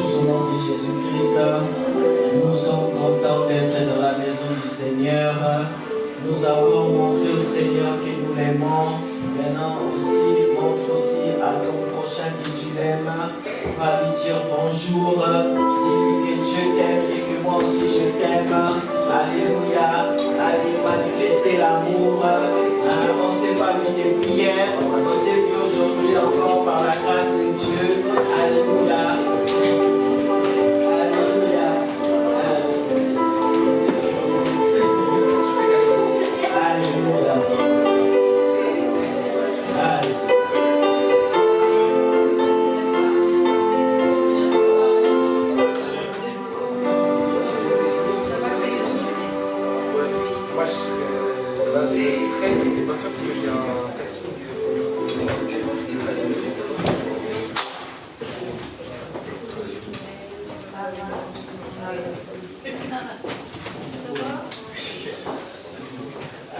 tous au nom de Jésus-Christ. Nous sommes contents d'être dans la maison du Seigneur. Nous avons montré au Seigneur que nous l'aimons. Maintenant aussi, montre aussi à ton prochain que tu l'aimes. Va lui dire bonjour. Dis-lui que Dieu t'aime et que moi aussi je t'aime. Alléluia. Allez manifester l'amour. On s'est pas vu de prière. On s'est vu aujourd'hui encore par la grâce de Dieu. Alléluia.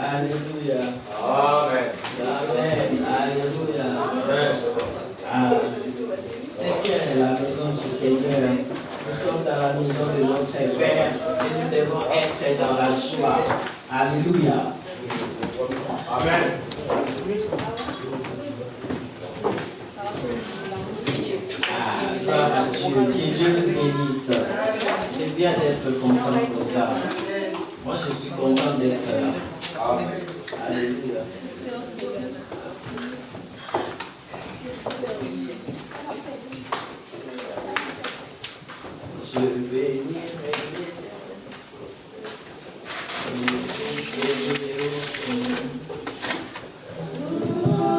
Alléluia. Amen. Amen. Alléluia. Amen. C'est bien la maison du Seigneur. Nous sommes dans la maison de notre Père et nous devons être dans la joie. Alléluia. Amen. Gloire à Dieu. Que Dieu nous bénisse. C'est bien d'être content comme ça. Moi, je suis content d'être là. Amen. Alléluia. Je bénirai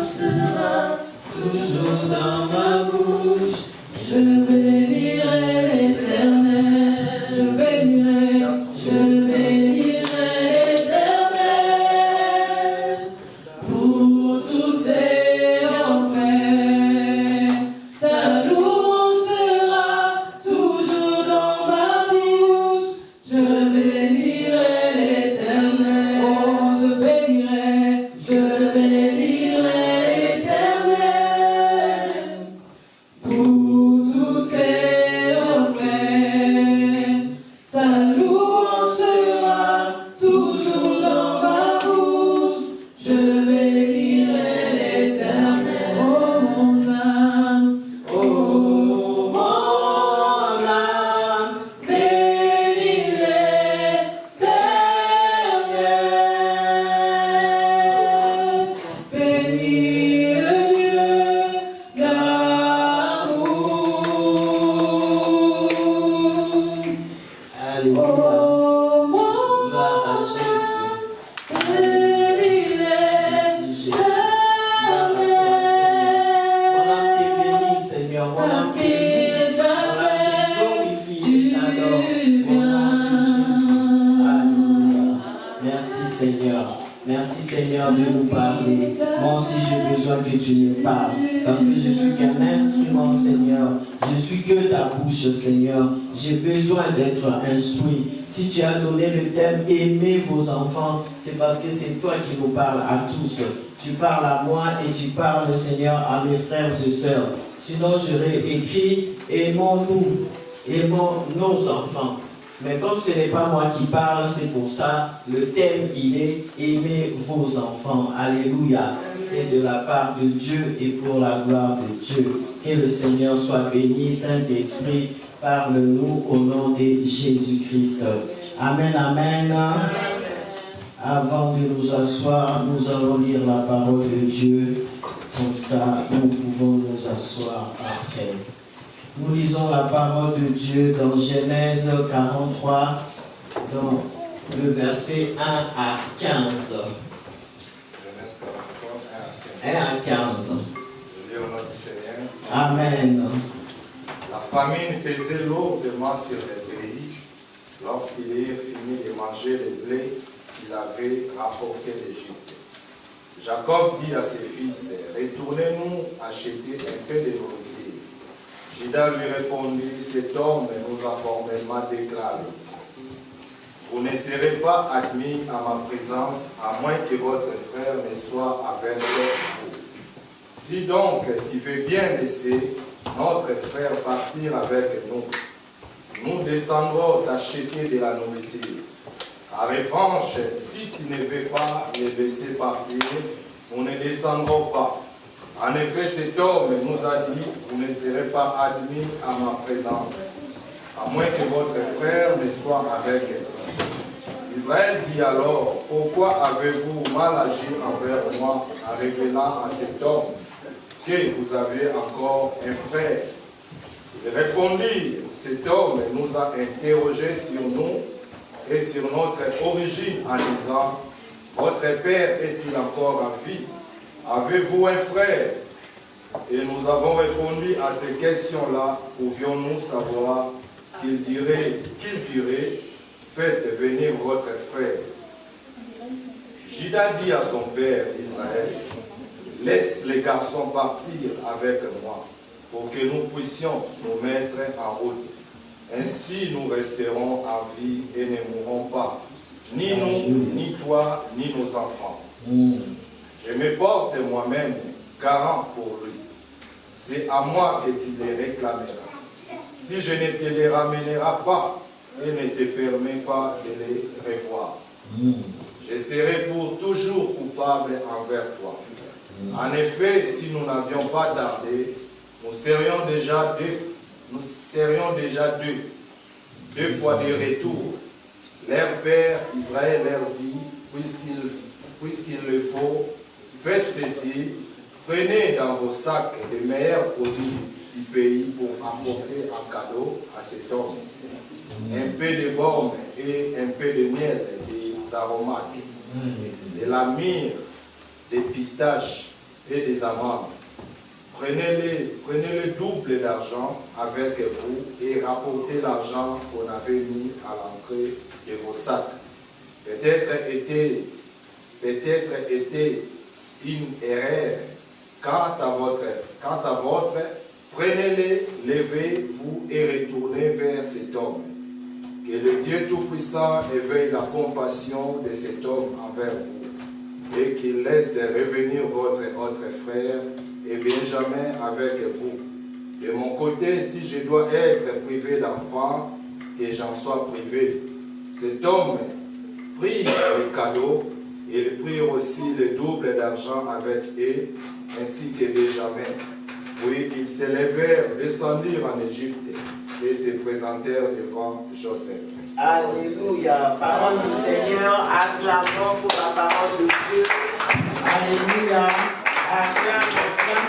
sera toujours dans ma bouche. Je bénirai l'Éternel. Je bénirai Si tu as donné le thème « Aimez vos enfants », c'est parce que c'est toi qui nous parles à tous. Tu parles à moi et tu parles, Seigneur, à mes frères et sœurs. Sinon, j'aurais écrit « Aimons-nous, aimons nos enfants ». Mais comme ce n'est pas moi qui parle, c'est pour ça, le thème, il est « Aimez vos enfants ». Alléluia. C'est de la part de Dieu et pour la gloire de Dieu. Que le Seigneur soit béni, Saint-Esprit. Parle-nous au nom de Jésus-Christ. Amen, amen. Avant de nous asseoir, nous allons lire la parole de Dieu. Comme ça, nous pouvons nous asseoir après. Nous lisons la parole de Dieu dans Genèse 43, dans le verset 1 à 15. Genèse 43, 1 à 15. Je lis au nom du Seigneur. Amen. La famine pesait lourdement sur le pays. Lorsqu'ils eurent fini de manger le blé qu'il avait rapporté d'Égypte, Jacob dit à ses fils, « Retournez-nous acheter un peu de nourriture. » Juda lui répondit, « Cet homme nous a formellement déclaré, vous ne serez pas admis à ma présence, à moins que votre frère ne soit avec vous. Si donc tu veux bien laisser notre frère partir avec nous, nous descendrons t'acheter de la nourriture. En revanche, si tu ne veux pas les laisser partir, nous ne descendrons pas. En effet, cet homme nous a dit, vous ne serez pas admis à ma présence, à moins que votre frère ne soit avec vous. Israël dit alors, pourquoi avez-vous mal agi envers moi en révélant à cet homme que vous avez encore un frère? Il répondit, cet homme nous a interrogés sur nous et sur notre origine en disant, votre père est-il encore en vie? Avez-vous un frère? Et nous avons répondu à ces questions-là. Pouvions-nous savoir qu'il dirait, faites venir votre frère. Juda dit à son père Israël, laisse les garçons partir avec moi pour que nous puissions nous mettre en route. Ainsi nous resterons en vie et ne mourrons pas, ni nous, ni toi, ni nos enfants. Je me porte moi-même garant pour lui. C'est à moi que tu les réclameras. Si je ne te les ramènerai pas et ne te permets pas de les revoir, je serai pour toujours coupable envers toi. En effet, si nous n'avions pas tardé, nous serions déjà deux fois de retour. Leur père Israël leur dit, puisqu'il le faut, faites ceci, prenez dans vos sacs les meilleurs produits du pays pour apporter en cadeau à cet homme. Un peu de baume et un peu de miel, des aromates, de la myrrhe, des pistaches et des amandes. Prenez le double d'argent avec vous et rapportez l'argent qu'on avait mis à l'entrée de vos sacs. Peut-être était une erreur. Quant à votre, prenez-les, levez-vous et retournez vers cet homme. Que le Dieu Tout-Puissant éveille la compassion de cet homme envers vous et qu'il laisse revenir votre autre frère et Benjamin avec vous. De mon côté, si je dois être privé d'enfants, que j'en sois privé. Cet homme prit le cadeau, il prit aussi le double d'argent avec eux, ainsi que Benjamin. Puis ils se levèrent, descendirent en Égypte et se présentèrent devant Joseph. Alléluia. Parole du Seigneur, acclamons pour la parole de Dieu. Alléluia. Acclame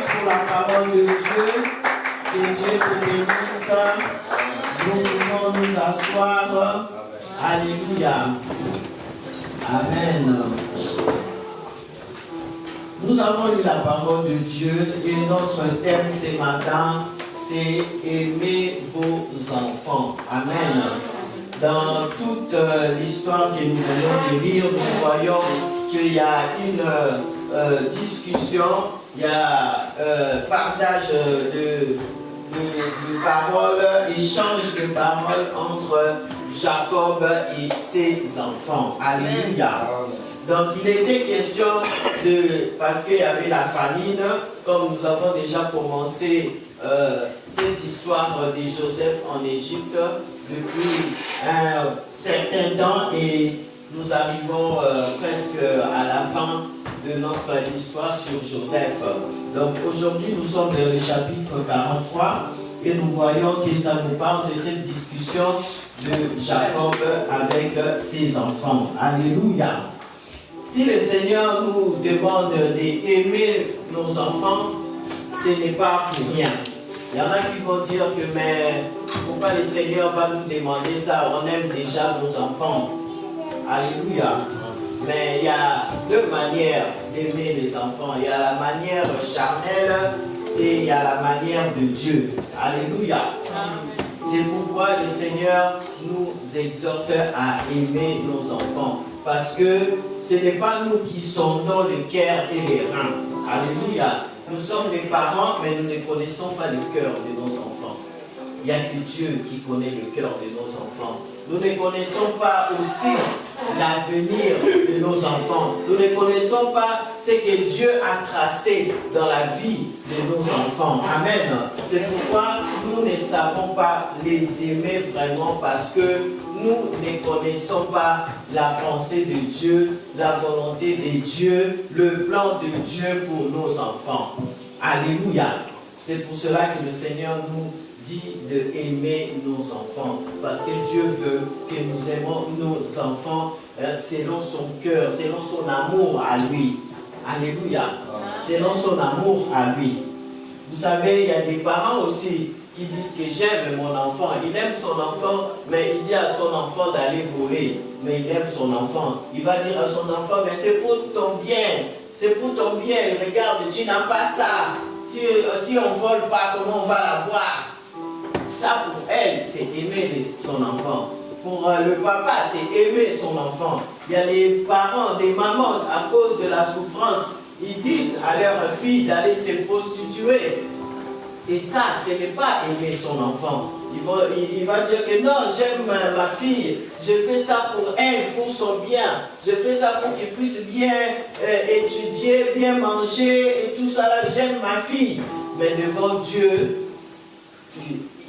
pour la parole de Dieu. Que Dieu te bénisse. Nous pouvons nous asseoir. Alléluia. Amen. Nous avons lu la parole de Dieu et notre thème ce matin, c'est aimer vos enfants. Amen. Dans toute l'histoire que nous venons de lire, nous voyons qu'il y a une discussion, il y a partage de paroles, échange de paroles entre Jacob et ses enfants. Alléluia. Donc il était question parce qu'il y avait la famine, comme nous avons déjà commencé cette histoire de Joseph en Égypte depuis un certain temps et nous arrivons presque à la fin de notre histoire sur Joseph. Donc aujourd'hui nous sommes dans le chapitre 43 et nous voyons que ça nous parle de cette discussion de Jacob avec ses enfants. Alléluia. Si le Seigneur nous demande d'aimer nos enfants, ce n'est pas pour rien. Il y en a qui vont dire que mais pourquoi le Seigneur va nous demander ça? On aime déjà nos enfants. Alléluia. Mais il y a deux manières d'aimer les enfants. Il y a la manière charnelle et il y a la manière de Dieu. Alléluia. C'est pourquoi le Seigneur nous exhorte à aimer nos enfants. Parce que ce n'est pas nous qui sondons le cœur et les reins. Alléluia. Nous sommes les parents, mais nous ne connaissons pas le cœur de nos enfants. il n'y a que Dieu qui connaît le cœur de nos enfants. Nous ne connaissons pas aussi l'avenir de nos enfants. Nous ne connaissons pas ce que Dieu a tracé dans la vie de nos enfants. Amen. C'est pourquoi nous ne savons pas les aimer vraiment, parce que nous ne connaissons pas la pensée de Dieu, la volonté de Dieu, le plan de Dieu pour nos enfants. Alléluia. C'est pour cela que le Seigneur nous dit de aimer nos enfants, parce que Dieu veut que nous aimons nos enfants selon son cœur, selon son amour à lui. Alléluia. Selon son amour à lui. Vous savez, il y a des parents aussi qui disent que j'aime mon enfant. Il aime son enfant, mais il dit à son enfant d'aller voler. Mais il aime son enfant. Il va dire à son enfant, mais c'est pour ton bien. C'est pour ton bien. Regarde, tu n'as pas ça. Si on ne vole pas, comment on va l'avoir? Ça, pour elle, c'est aimer son enfant. Pour le papa, c'est aimer son enfant. Il y a des parents, des mamans, à cause de la souffrance, ils disent à leur fille d'aller se prostituer. Et ça, ce n'est pas aimer son enfant. Il va dire que non, j'aime ma fille, je fais ça pour elle, pour son bien. Je fais ça pour qu'elle puisse bien étudier, bien manger et tout ça là. J'aime ma fille. Mais devant Dieu,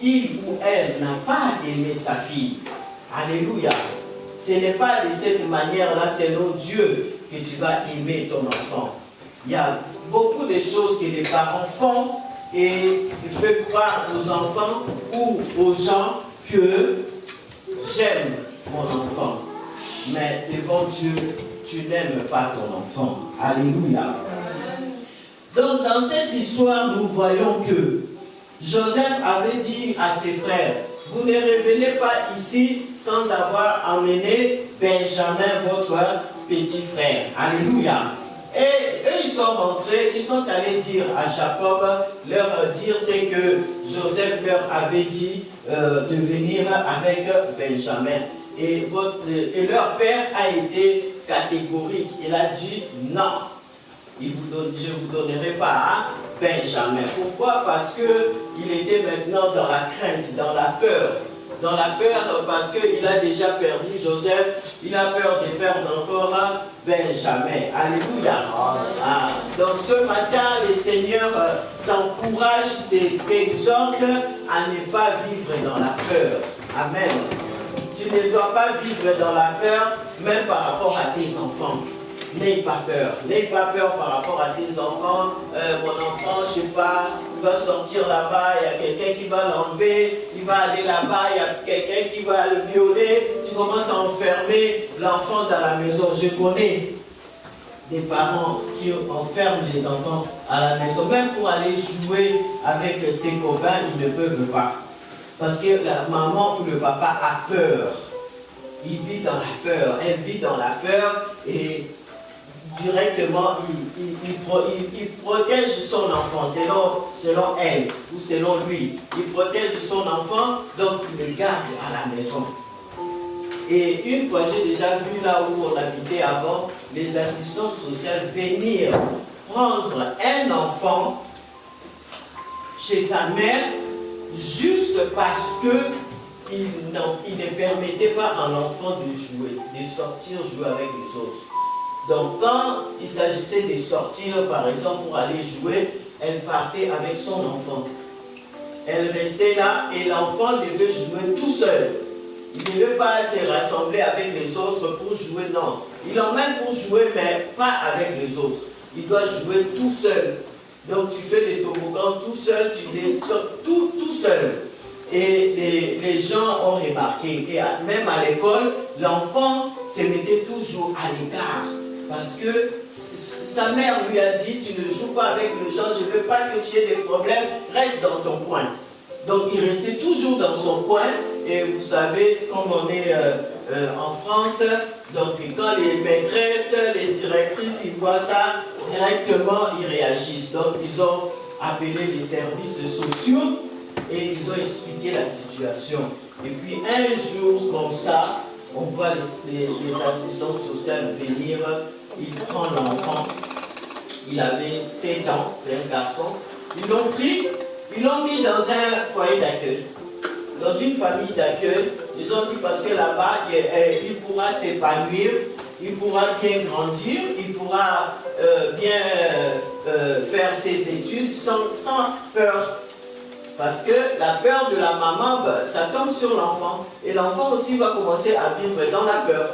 il ou elle n'a pas aimé sa fille. Alléluia. Ce n'est pas de cette manière-là, selon Dieu, que tu vas aimer ton enfant. Il y a beaucoup de choses que les parents font et ils font croire aux enfants ou aux gens que j'aime mon enfant. Mais devant Dieu, tu n'aimes pas ton enfant. Alléluia. Donc dans cette histoire, nous voyons que Joseph avait dit à ses frères, vous ne revenez pas ici sans avoir emmené Benjamin, votre petit frère. Alléluia. Et eux, ils sont rentrés, ils sont allés dire à Jacob, leur dire c'est que Joseph leur avait dit de venir avec Benjamin. Et leur père a été catégorique. Il a dit non, je ne vous donnerai pas Benjamin. Pourquoi? Parce qu'il était maintenant dans la crainte, dans la peur. Dans la peur parce qu'il a déjà perdu Joseph, il a peur de perdre encore Benjamin. Alléluia. Donc ce matin, le Seigneur t'encourage, t'exhorte à ne pas vivre dans la peur. Amen. Tu ne dois pas vivre dans la peur, même par rapport à tes enfants. N'aie pas peur. N'aie pas peur par rapport à tes enfants. Mon enfant, je ne sais pas, il va sortir là-bas, il y a quelqu'un qui va l'enlever, il va aller là-bas, il y a quelqu'un qui va le violer. Tu commences à enfermer l'enfant dans la maison. Je connais des parents qui enferment les enfants à la maison. Même pour aller jouer avec ses copains, ils ne peuvent pas. Parce que la maman ou le papa a peur. Il vit dans la peur. Elle vit dans la peur et directement, il protège son enfant selon elle ou selon lui. Il protège son enfant, donc il le garde à la maison. Et une fois, j'ai déjà vu là où on habitait avant, les assistantes sociales venir prendre un enfant chez sa mère juste parce qu'il ne permettait pas à l'enfant de jouer, de sortir jouer avec les autres. Donc quand il s'agissait de sortir, par exemple, pour aller jouer, elle partait avec son enfant. Elle restait là et l'enfant devait jouer tout seul. Il ne devait pas se rassembler avec les autres pour jouer, non. Il l'emmène pour jouer, mais pas avec les autres. Il doit jouer tout seul. Donc tu fais des toboggans tout seul, tu descends tout seul. Et les gens ont remarqué, et même à l'école, l'enfant se mettait toujours à l'écart. Parce que sa mère lui a dit, tu ne joues pas avec les gens, je ne veux pas que tu aies des problèmes, reste dans ton coin. Donc il restait toujours dans son coin, et vous savez, comme on est en France, donc quand les maîtresses, les directrices, ils voient ça, directement ils réagissent. Donc ils ont appelé les services sociaux, et ils ont expliqué la situation. Et puis un jour comme ça, on voit les assistants sociaux venir, il prend l'enfant, il avait 7 ans, c'est un garçon, ils l'ont pris, ils l'ont mis dans un foyer d'accueil. dans une famille d'accueil, ils ont dit parce que là-bas, il pourra s'épanouir, il pourra bien grandir, il pourra bien faire ses études sans peur. Parce que la peur de la maman, ça tombe sur l'enfant. Et l'enfant aussi va commencer à vivre dans la peur.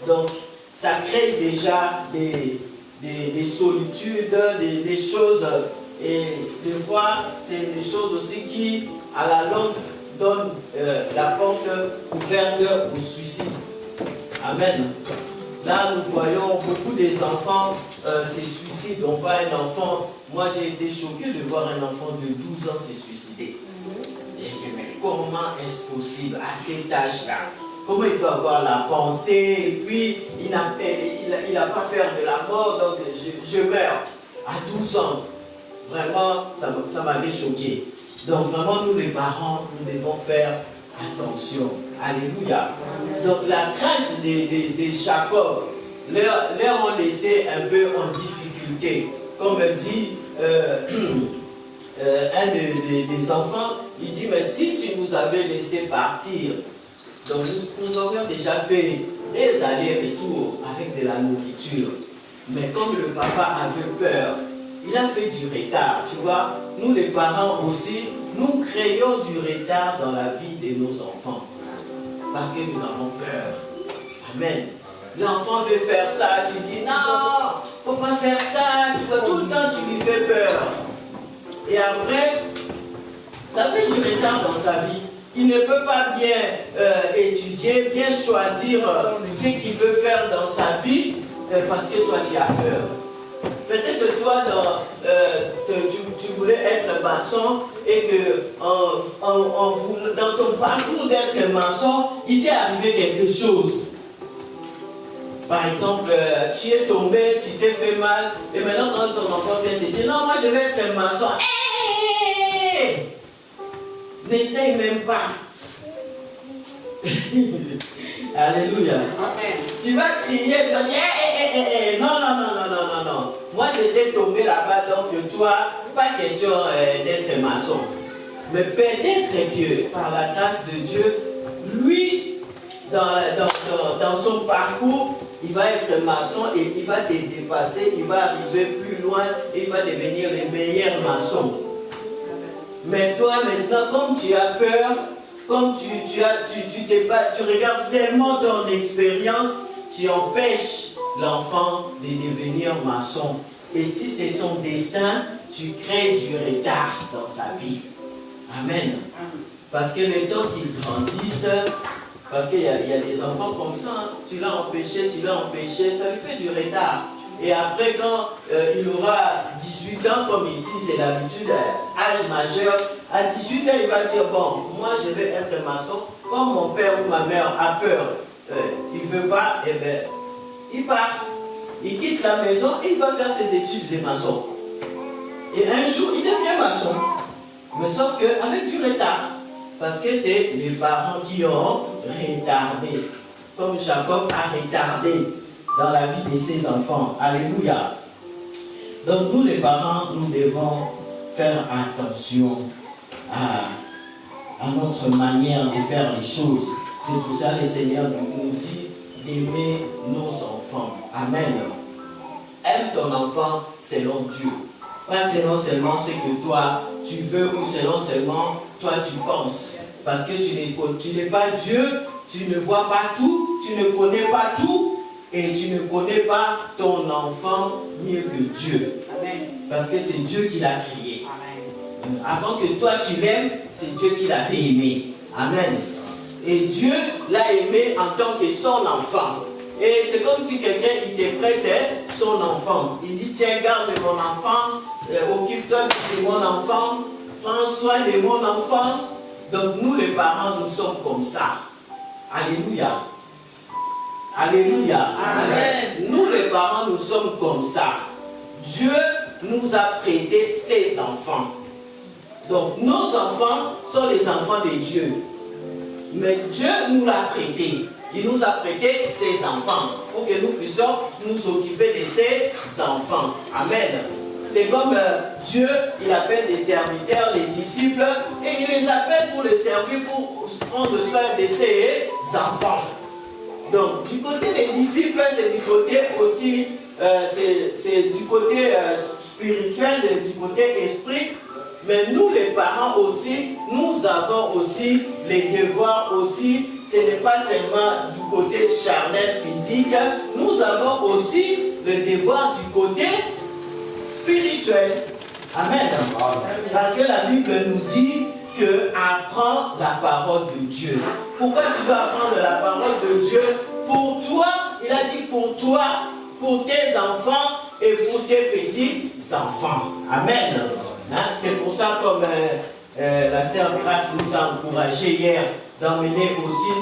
Donc, ça crée déjà des solitudes, des choses. Et des fois, c'est des choses aussi qui, à la longue, donnent la porte ouverte au suicide. Amen. Là, nous voyons beaucoup des enfants se suicident. On voit un enfant, moi j'ai été choqué de voir un enfant de 12 ans se suicider. J'ai dit, mais comment est-ce possible à cet âge-là? Comment il peut avoir la pensée et puis il n'a pas peur de la mort, donc je meurs à 12 ans. Vraiment, ça m'avait choqué. Donc vraiment, nous les parents, nous devons faire attention. Alléluia. Donc la crainte de Jacob leur ont laissé un peu en difficulté. Comme dit un des enfants, il dit, mais si tu nous avais laissé partir, donc nous aurions déjà fait des allers-retours avec de la nourriture. Mais comme le papa avait peur, il a fait du retard. Tu vois, nous les parents aussi, nous créons du retard dans la vie de nos enfants. Parce que nous avons peur. Amen. L'enfant veut faire ça, tu dis non, faut pas faire ça. Tu vois, tout le temps tu lui fais peur. Et après, ça fait du retard dans sa vie. Il ne peut pas bien étudier, bien choisir ce qu'il veut faire dans sa vie parce que toi tu as peur. Peut-être toi, tu voulais être maçon et que dans ton parcours d'être maçon, il t'est arrivé quelque chose. Par exemple, tu es tombé, tu t'es fait mal, et maintenant quand ton enfant vient te dire, non, moi je vais être maçon. Hey! N'essaye même pas. Alléluia. Amen. Tu vas crier, tu vas dire, non. Moi j'étais tombé là-bas, donc toi, pas question d'être maçon. Mais peut-être que par la grâce de Dieu, lui, dans son parcours, il va être maçon et il va te dépasser, il va arriver plus loin et il va devenir le meilleur maçon. Mais toi maintenant, comme tu as peur, comme tu regardes seulement ton expérience, tu empêches l'enfant de devenir maçon. Et si c'est son destin, tu crées du retard dans sa vie. Amen. Parce que le temps qu'ils grandissent, parce qu'il y a des enfants comme ça, hein, tu l'as empêché, ça lui fait du retard. Et après, quand il aura 18 ans, comme ici, c'est l'habitude, âge majeur, à 18 ans, il va dire, bon, moi je vais être maçon. Comme mon père ou ma mère a peur, il ne veut pas, eh bien, il part. Il quitte la maison et il va faire ses études de maçon. Et un jour, il devient maçon. Mais sauf qu'avec du retard. Parce que c'est les parents qui ont retardé. Comme Jacob a retardé dans la vie de ses enfants. Alléluia. Donc nous les parents, nous devons faire attention à notre manière de faire les choses. C'est pour ça que le Seigneur nous dit d'aimer nos enfants. Amen. Aime ton enfant selon Dieu. Pas selon seulement ce que toi tu veux ou selon seulement toi tu penses. Parce que tu n'es pas Dieu, tu ne vois pas tout, tu ne connais pas tout et tu ne connais pas ton enfant mieux que Dieu. Amen. Parce que c'est Dieu qui l'a créé. Amen. Avant que toi tu l'aimes, c'est Dieu qui l'a fait aimer. Amen. Et Dieu l'a aimé en tant que son enfant. Et c'est comme si quelqu'un il te prêtait son enfant. Il dit, tiens, garde mon enfant, occupe-toi de mon enfant, prends soin de mon enfant. Donc nous les parents, nous sommes comme ça. Alléluia. Alléluia. Amen. Nous les parents, nous sommes comme ça. Dieu nous a prêté ses enfants. Donc nos enfants sont les enfants de Dieu. Mais Dieu nous l'a prêté. Il nous a prêté ses enfants pour que nous puissions nous occuper de ses enfants. Amen. C'est comme Dieu, il appelle des serviteurs, les disciples, et il les appelle pour les servir, pour prendre soin de ses enfants. Donc, du côté des disciples, c'est du côté aussi, c'est du côté spirituel, du côté esprit. Mais nous, les parents aussi, nous avons aussi les devoirs aussi. Ce n'est pas seulement du côté charnel, physique. Nous avons aussi le devoir du côté spirituel. Amen. Parce que la Bible nous dit que apprends la parole de Dieu. Pourquoi tu dois apprendre la parole de Dieu? Pour toi, il a dit pour toi, pour tes enfants et pour tes petits enfants. Amen. Hein? C'est pour ça, comme la sœur Grace nous a encouragé hier d'emmener aussi,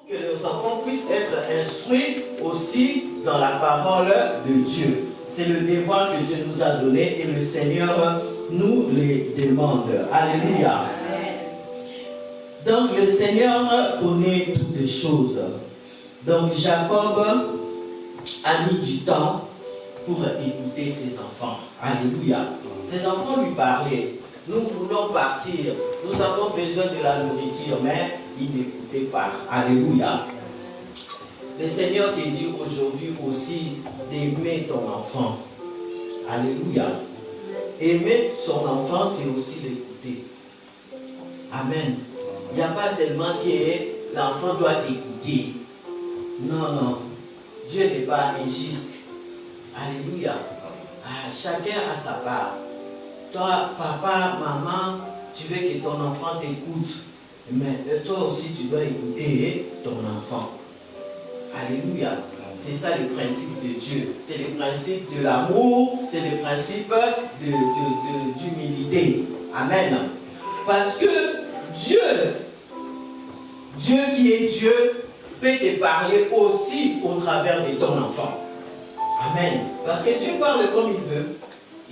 que les enfants puissent être instruits aussi dans la parole de Dieu. C'est le devoir que Dieu nous a donné et le Seigneur nous les demande. Alléluia. Donc le Seigneur connaît toutes les choses. Donc Jacob a mis du temps pour écouter ses enfants. Alléluia. Ses enfants lui parlaient. Nous voulons partir. Nous avons besoin de la nourriture, mais il n'écoutait pas. Alléluia. Le Seigneur te dit aujourd'hui aussi d'aimer ton enfant. Alléluia. Aimer son enfant, c'est aussi l'écouter. Amen. Il n'y a pas seulement que l'enfant doit écouter. Non, non. Dieu n'est pas injuste. Alléluia. Ah, chacun a sa part. Toi, papa, maman, tu veux que ton enfant t'écoute. Mais toi aussi, tu dois écouter ton enfant. Alléluia. C'est ça le principe de Dieu. C'est le principe de l'amour. C'est le principe d'humilité. Amen. Parce que Dieu qui est Dieu, peut te parler aussi au travers de ton enfant. Amen. Parce que Dieu parle comme il veut.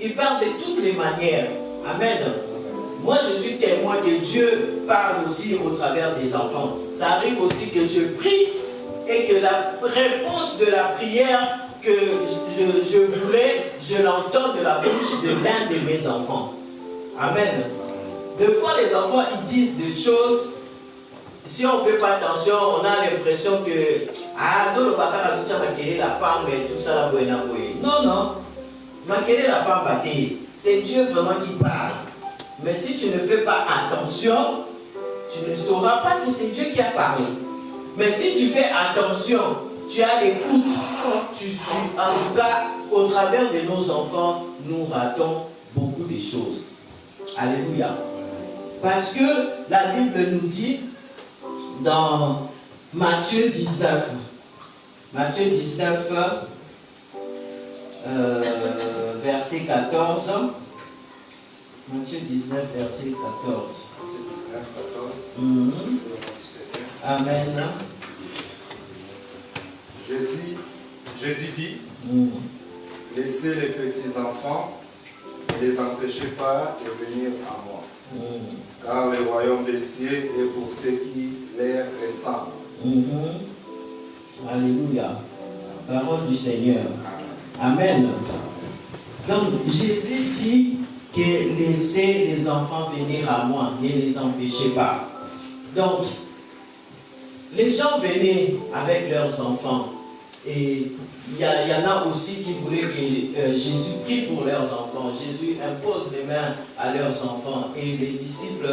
Il parle de toutes les manières. Amen. Moi, je suis témoin que Dieu parle aussi au travers des enfants. Ça arrive aussi que je prie et que la réponse de la prière que je voulais, je l'entends de la bouche de l'un de mes enfants. Amen. Des fois, les enfants, ils disent des choses. Si on ne fait pas attention, on a l'impression que la pomme et tout ça. Non, non. C'est Dieu vraiment qui parle. Mais si tu ne fais pas attention, tu ne sauras pas que c'est Dieu qui a parlé. Mais si tu fais attention, tu as l'écoute. En tout cas, au travers de nos enfants, nous ratons beaucoup de choses. Alléluia. Parce que la Bible nous dit dans Matthieu 19, verset 14. Matthieu 19, verset 14. Amen. Jésus dit, laissez les petits enfants, ne les empêchez pas de venir à moi. Car le royaume des cieux est pour ceux qui leur ressemblent. Alléluia. Parole du Seigneur. Amen. Donc Jésus dit que laissez les enfants venir à moi, ne les empêchez pas. Donc, les gens venaient avec leurs enfants. Et il y en a aussi qui voulaient que Jésus prie pour leurs enfants. Jésus impose les mains à leurs enfants. Et les disciples,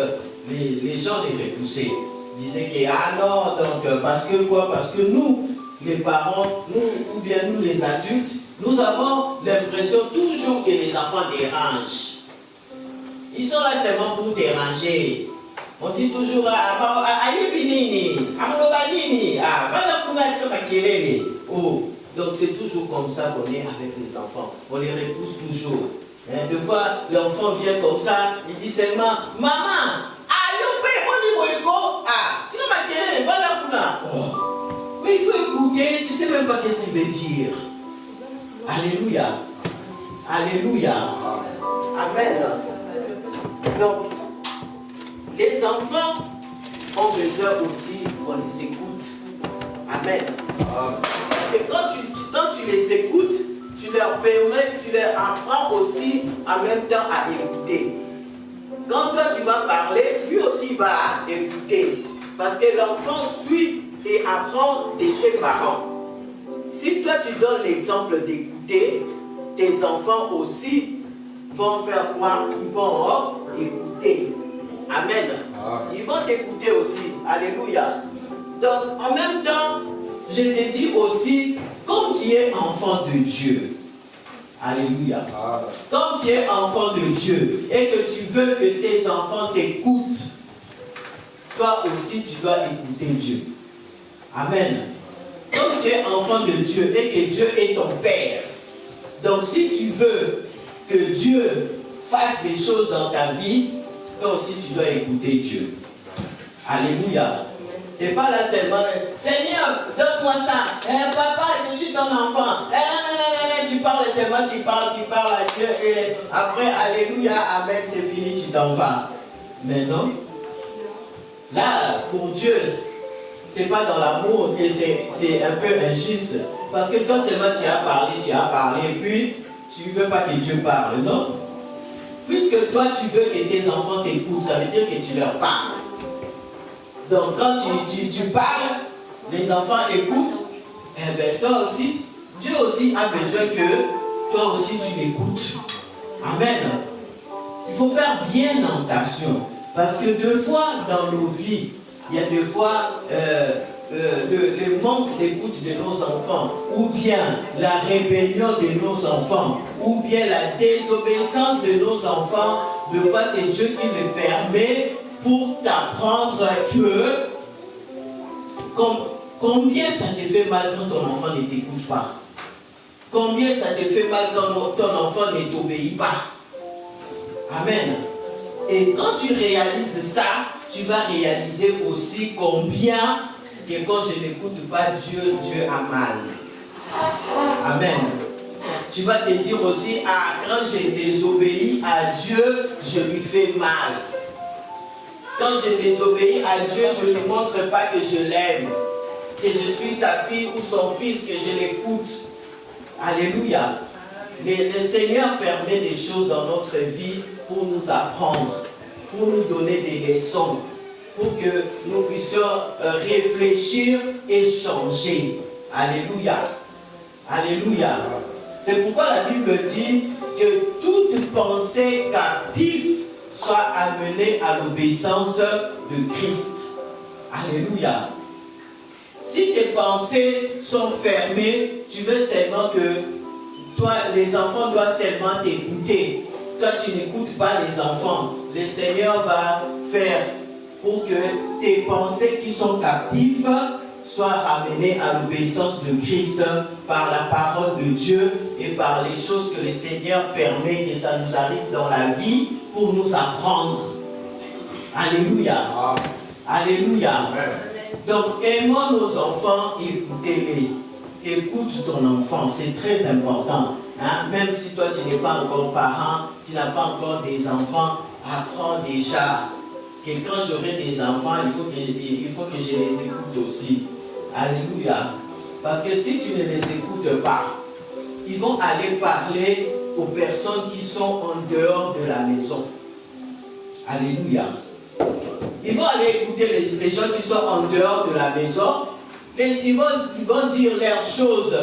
les gens les repoussaient. Ils disaient que, ah non, donc, parce que quoi? Parce que nous, les parents, nous, ou bien nous les adultes, nous avons l'impression toujours que les enfants dérangent. Ils sont là seulement pour déranger. On dit toujours, oh, donc c'est toujours comme ça qu'on est avec les enfants. On les repousse toujours. Des fois, l'enfant vient comme ça, il dit seulement, maman, mais il faut écouter, tu ne sais même pas qu'est-ce qu'il veut dire. Alléluia. Alléluia. Amen. Donc, les enfants ont besoin aussi qu'on les écoute. Amen. Et quand tu les écoutes, tu leur leur permets, tu leur apprends aussi en même temps à écouter. Quand toi tu vas parler, lui aussi va écouter. Parce que l'enfant suit et apprend de ses parents. Si toi tu donnes l'exemple d'écouter, tes enfants aussi vont faire quoi? Ils vont écouter. Amen. Ils vont t'écouter aussi. Alléluia. Donc en même temps, je te dis aussi, comme tu es enfant de Dieu, alléluia, comme tu es enfant de Dieu et que tu veux que tes enfants t'écoutent, toi aussi tu dois écouter Dieu. Amen. Comme tu es enfant de Dieu et que Dieu est ton Père, donc si tu veux que Dieu fasse des choses dans ta vie, toi aussi tu dois écouter Dieu. Alléluia. Tu n'es pas là seulement, Seigneur, donne-moi ça. Papa, je suis ton enfant. Tu parles seulement, tu parles à Dieu et après, alléluia, amen, c'est fini, tu t'en vas. Mais non. Là, pour Dieu, c'est pas dans l'amour et c'est un peu injuste. Parce que toi seulement tu as parlé, et puis tu ne veux pas que Dieu parle, non? Puisque toi tu veux que tes enfants t'écoutent, ça veut dire que tu leur parles. Donc quand tu parles, les enfants écoutent, et bien toi aussi, Dieu aussi a besoin que toi aussi tu l'écoutes. Amen. Il faut faire bien attention. Parce que deux fois dans nos vies, il y a des fois le manque d'écoute de nos enfants, ou bien la rébellion de nos enfants, ou bien la désobéissance de nos enfants. Des fois, c'est Dieu qui le permet pour t'apprendre que combien ça te fait mal quand ton enfant ne t'écoute pas. Combien ça te fait mal quand ton enfant ne t'obéit pas. Amen. Et quand tu réalises ça, tu vas réaliser aussi combien que quand je n'écoute pas Dieu, Dieu a mal. Amen. Tu vas te dire aussi, quand je désobéis à Dieu, je lui fais mal. Quand je désobéis à Dieu, je ne montre pas que je l'aime, que je suis sa fille ou son fils, que je l'écoute. Alléluia. Le Seigneur permet des choses dans notre vie pour nous apprendre, pour nous donner des leçons, pour que nous puissions réfléchir et changer. Alléluia. Alléluia. C'est pourquoi la Bible dit que toute pensée captive soit amenée à l'obéissance de Christ. Alléluia. Si tes pensées sont fermées, tu veux seulement que toi, les enfants doivent seulement t'écouter. Toi, tu n'écoutes pas les enfants. Le Seigneur va faire pour que tes pensées qui sont captives soient ramenées à l'obéissance de Christ par la parole de Dieu et par les choses que le Seigneur permet que ça nous arrive dans la vie pour nous apprendre. Alléluia. Alléluia. Amen. Donc, aimons nos enfants, écoutez-les. Écoute ton enfant, c'est très important. Hein? Même si toi tu n'es pas encore parent, tu n'as pas encore des enfants, apprends déjà que quand j'aurai des enfants, il faut que je les écoute aussi. Alléluia. Parce que si tu ne les écoutes pas, ils vont aller parler aux personnes qui sont en dehors de la maison. Alléluia. Ils vont aller écouter les gens qui sont en dehors de la maison. Et ils vont dire leurs choses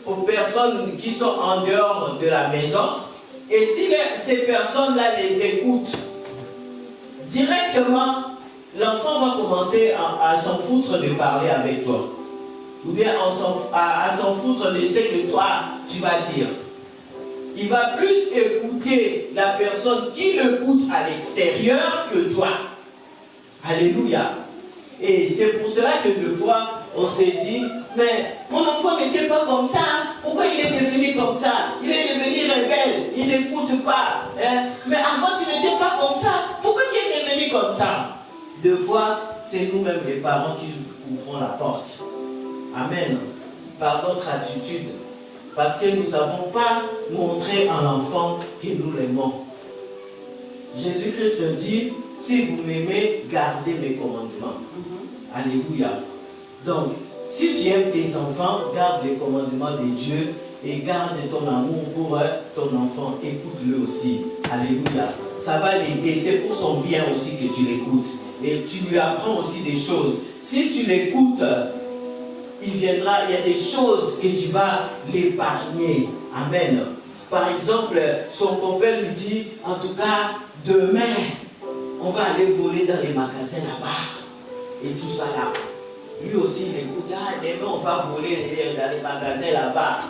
aux personnes qui sont en dehors de la maison. Et si ces personnes-là les écoutent, directement, l'enfant va commencer à s'en foutre de parler avec toi. Ou bien à s'en foutre de ce que toi, tu vas dire. Il va plus écouter la personne qui l'écoute à l'extérieur que toi. Alléluia. Et c'est pour cela que des fois, on s'est dit, mais mon enfant n'était pas comme ça. Pourquoi il est devenu comme ça? Il est devenu rebelle. Il n'écoute pas. Mais avant, tu n'étais pas comme ça. Pourquoi tu es devenu comme ça? Des fois, c'est nous-mêmes les parents qui ouvrons la porte. Amen. Par notre attitude. Parce que nous n'avons pas montré à l'enfant que nous l'aimons. Jésus-Christ dit, si vous m'aimez, gardez mes commandements. Alléluia. Donc, si tu aimes tes enfants, garde les commandements de Dieu et garde ton amour pour ton enfant. Écoute-le aussi. Alléluia. Ça va l'aider. C'est pour son bien aussi que tu l'écoutes. Et tu lui apprends aussi des choses. Si tu l'écoutes, il viendra, il y a des choses que tu vas l'épargner. Amen. Par exemple, son copain lui dit, en tout cas, demain, on va aller voler dans les magasins là-bas. Et tout ça là. Lui aussi, il écoute, demain, on va voler dans les magasins là-bas.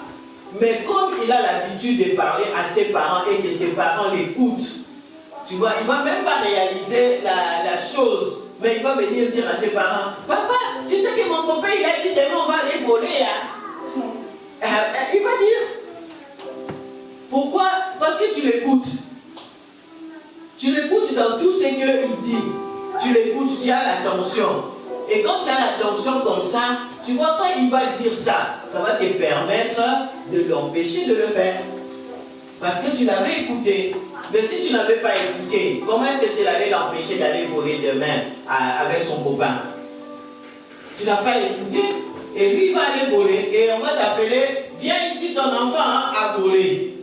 Mais comme il a l'habitude de parler à ses parents et que ses parents l'écoutent, tu vois, il ne va même pas réaliser la chose. Mais il va venir dire à ses parents, papa, tu sais que mon copain, il a dit demain, on va aller voler. Hein? Il va dire, pourquoi? Parce que tu l'écoutes. Tu l'écoutes dans tout ce qu'il dit. Tu l'écoutes, tu as l'attention. Et quand tu as l'attention comme ça, tu vois, quand il va dire ça, ça va te permettre de l'empêcher de le faire. Parce que tu l'avais écouté. Mais si tu n'avais pas écouté, comment est-ce que tu l'allais l'empêcher d'aller voler demain avec son copain? Tu n'as pas écouté. Et lui, il va aller voler. Et on va t'appeler, viens ici ton enfant à voler.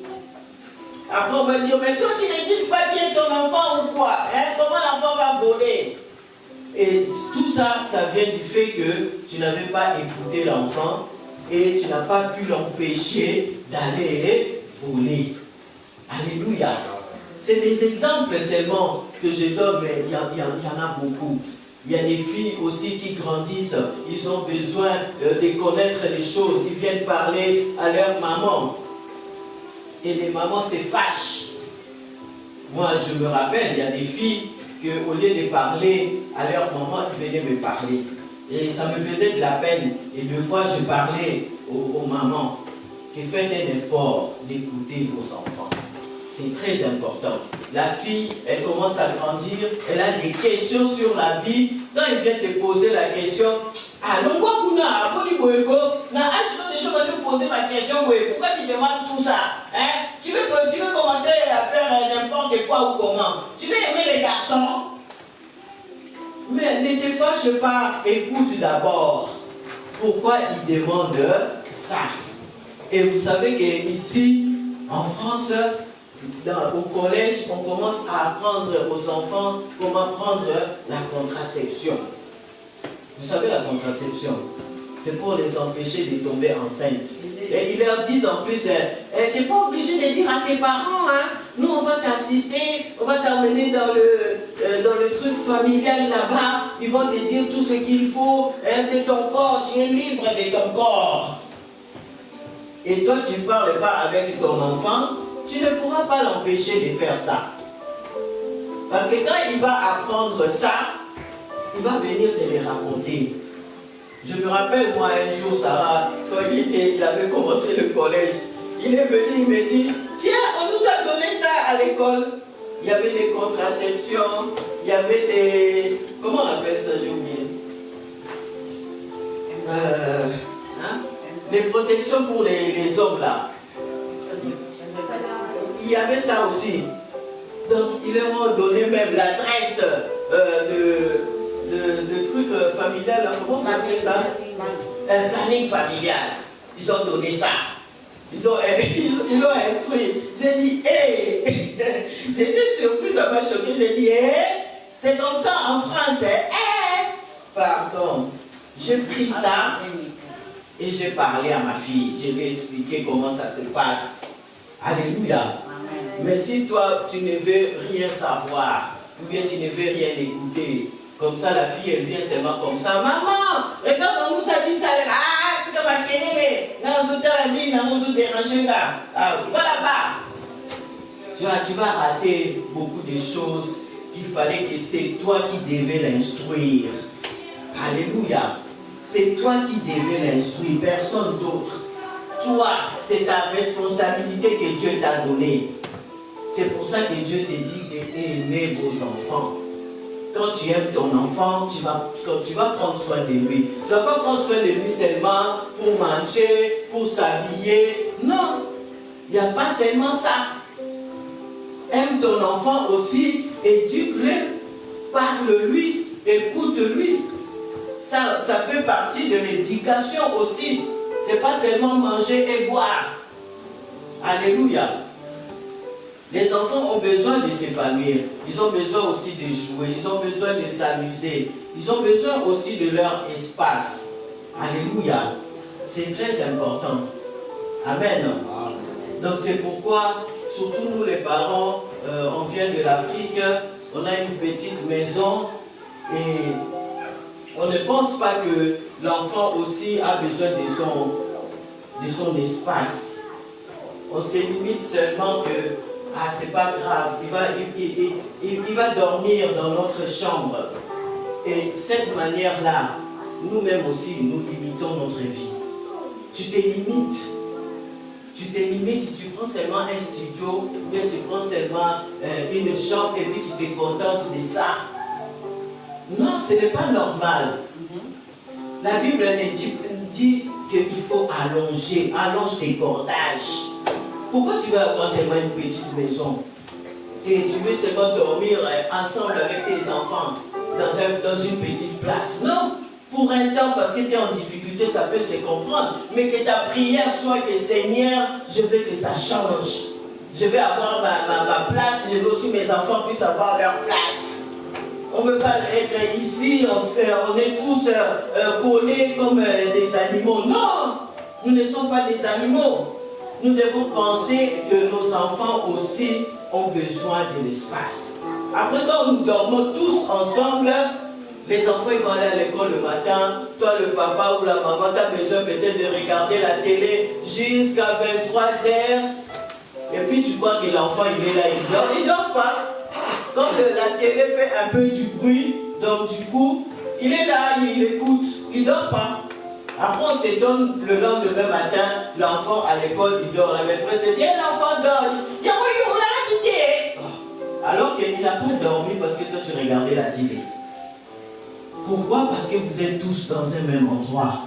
Après, on va dire, mais toi, tu n'éduques pas bien ton enfant ou quoi? Comment l'enfant va voler? Et tout ça, ça vient du fait que tu n'avais pas écouté l'enfant et tu n'as pas pu l'empêcher d'aller voler. Alléluia. C'est des exemples seulement que je donne, mais il y en a beaucoup. Il y a des filles aussi qui grandissent, ils ont besoin de connaître les choses, ils viennent parler à leur maman. Et les mamans se fâchent. Moi, je me rappelle, il y a des filles qu'au lieu de parler à leur maman, ils venaient me parler. Et ça me faisait de la peine. Et deux fois, je parlais aux mamans que faites un effort d'écouter vos enfants. C'est très important. La fille, elle commence à grandir, elle a des questions sur la vie. Quand elle vient te poser la question, déjà me poser ma question, pourquoi tu demandes tout ça? Tu veux commencer à faire n'importe quoi ou comment? Tu veux aimer les garçons? Mais ne te fâche pas, écoute d'abord. Pourquoi il demande ça? Et vous savez qu'ici, en France, au collège, on commence à apprendre aux enfants comment prendre la contraception. Vous savez la contraception? C'est pour les empêcher de tomber enceintes. Et ils leur disent en plus, tu n'es pas obligé de dire à tes parents, nous on va t'assister, on va t'emmener dans le truc familial là-bas, ils vont te dire tout ce qu'il faut, c'est ton corps, tu es libre de ton corps. Et toi tu ne parles pas avec ton enfant, tu ne pourras pas l'empêcher de faire ça. Parce que quand il va apprendre ça, il va venir te les raconter. Je me rappelle, moi, un jour, Sarah, quand il avait commencé le collège, il est venu, il me dit, tiens, on nous a donné ça à l'école. Il y avait des contraceptions, il y avait des... Comment on appelle ça, j'ai oublié. Des protections pour les hommes, là. Il y avait ça aussi. Donc, ils leur ont donné même l'adresse de trucs familial, comment on appelle ça? Un planning familial. Ils ont donné ça. Ils l'ont instruit. J'ai dit, hé, j'étais surpris, ça m'a choqué. J'ai dit, hé, c'est comme ça en France. Pardon. J'ai pris ça et j'ai parlé à ma fille. Je lui ai expliqué comment ça se passe. Alléluia. Mais si toi, tu ne veux rien savoir, ou bien tu ne veux rien écouter, comme ça, la fille, elle vient seulement comme ça. Maman, regarde, on nous a dit ça. Tu vas va là-bas. Tu vas rater beaucoup de choses qu'il fallait que c'est toi qui devais l'instruire. Alléluia. C'est toi qui devais l'instruire, personne d'autre. Toi, c'est ta responsabilité que Dieu t'a donnée. C'est pour ça que Dieu te dit d'aimer vos enfants. Quand tu aimes ton enfant, tu vas prendre soin de lui. Tu ne vas pas prendre soin de lui seulement pour manger, pour s'habiller. Non, il n'y a pas seulement ça. Aime ton enfant aussi, éduque-le, parle-lui, écoute-lui. Ça fait partie de l'éducation aussi. Ce n'est pas seulement manger et boire. Alléluia. Les enfants ont besoin de s'épanouir. Ils ont besoin aussi de jouer. Ils ont besoin de s'amuser. Ils ont besoin aussi de leur espace. Alléluia. C'est très important. Amen. Donc c'est pourquoi, surtout nous les parents, on vient de l'Afrique, on a une petite maison et on ne pense pas que l'enfant aussi a besoin de son espace. On se limite seulement que c'est pas grave, il va dormir dans notre chambre. Et cette manière-là, nous-mêmes aussi, nous limitons notre vie. Tu te limites. Tu prends seulement un studio, bien tu prends seulement une chambre et puis tu te contentes de ça. Non, ce n'est pas normal. La Bible dit qu'il faut allonge tes cordages. Pourquoi tu veux avoir seulement une petite maison et tu veux seulement dormir ensemble avec tes enfants dans une petite place? Non, pour un temps, parce que tu es en difficulté, ça peut se comprendre. Mais que ta prière soit que Seigneur, je veux que ça change. Je veux avoir ma place, je veux aussi mes enfants puissent avoir leur place. On ne veut pas être ici, on est tous collés comme des animaux. Non, nous ne sommes pas des animaux. Nous devons penser que nos enfants aussi ont besoin de l'espace. Après, quand nous dormons tous ensemble, les enfants ils vont aller à l'école le matin. Toi, le papa ou la maman, tu as besoin peut-être de regarder la télé jusqu'à 23h. Et puis tu vois que l'enfant il est là, il dort pas. Quand la télé fait un peu du bruit, donc du coup, il est là, il écoute, il ne dort pas. Après, on se donne le lendemain matin, l'enfant à l'école, il dort. La maîtresse dit, l'enfant dort. Il dit, oui, on l'a quitté. Alors qu'il n'a pas dormi parce que toi, tu regardais la télé. Pourquoi? Parce que vous êtes tous dans un même endroit.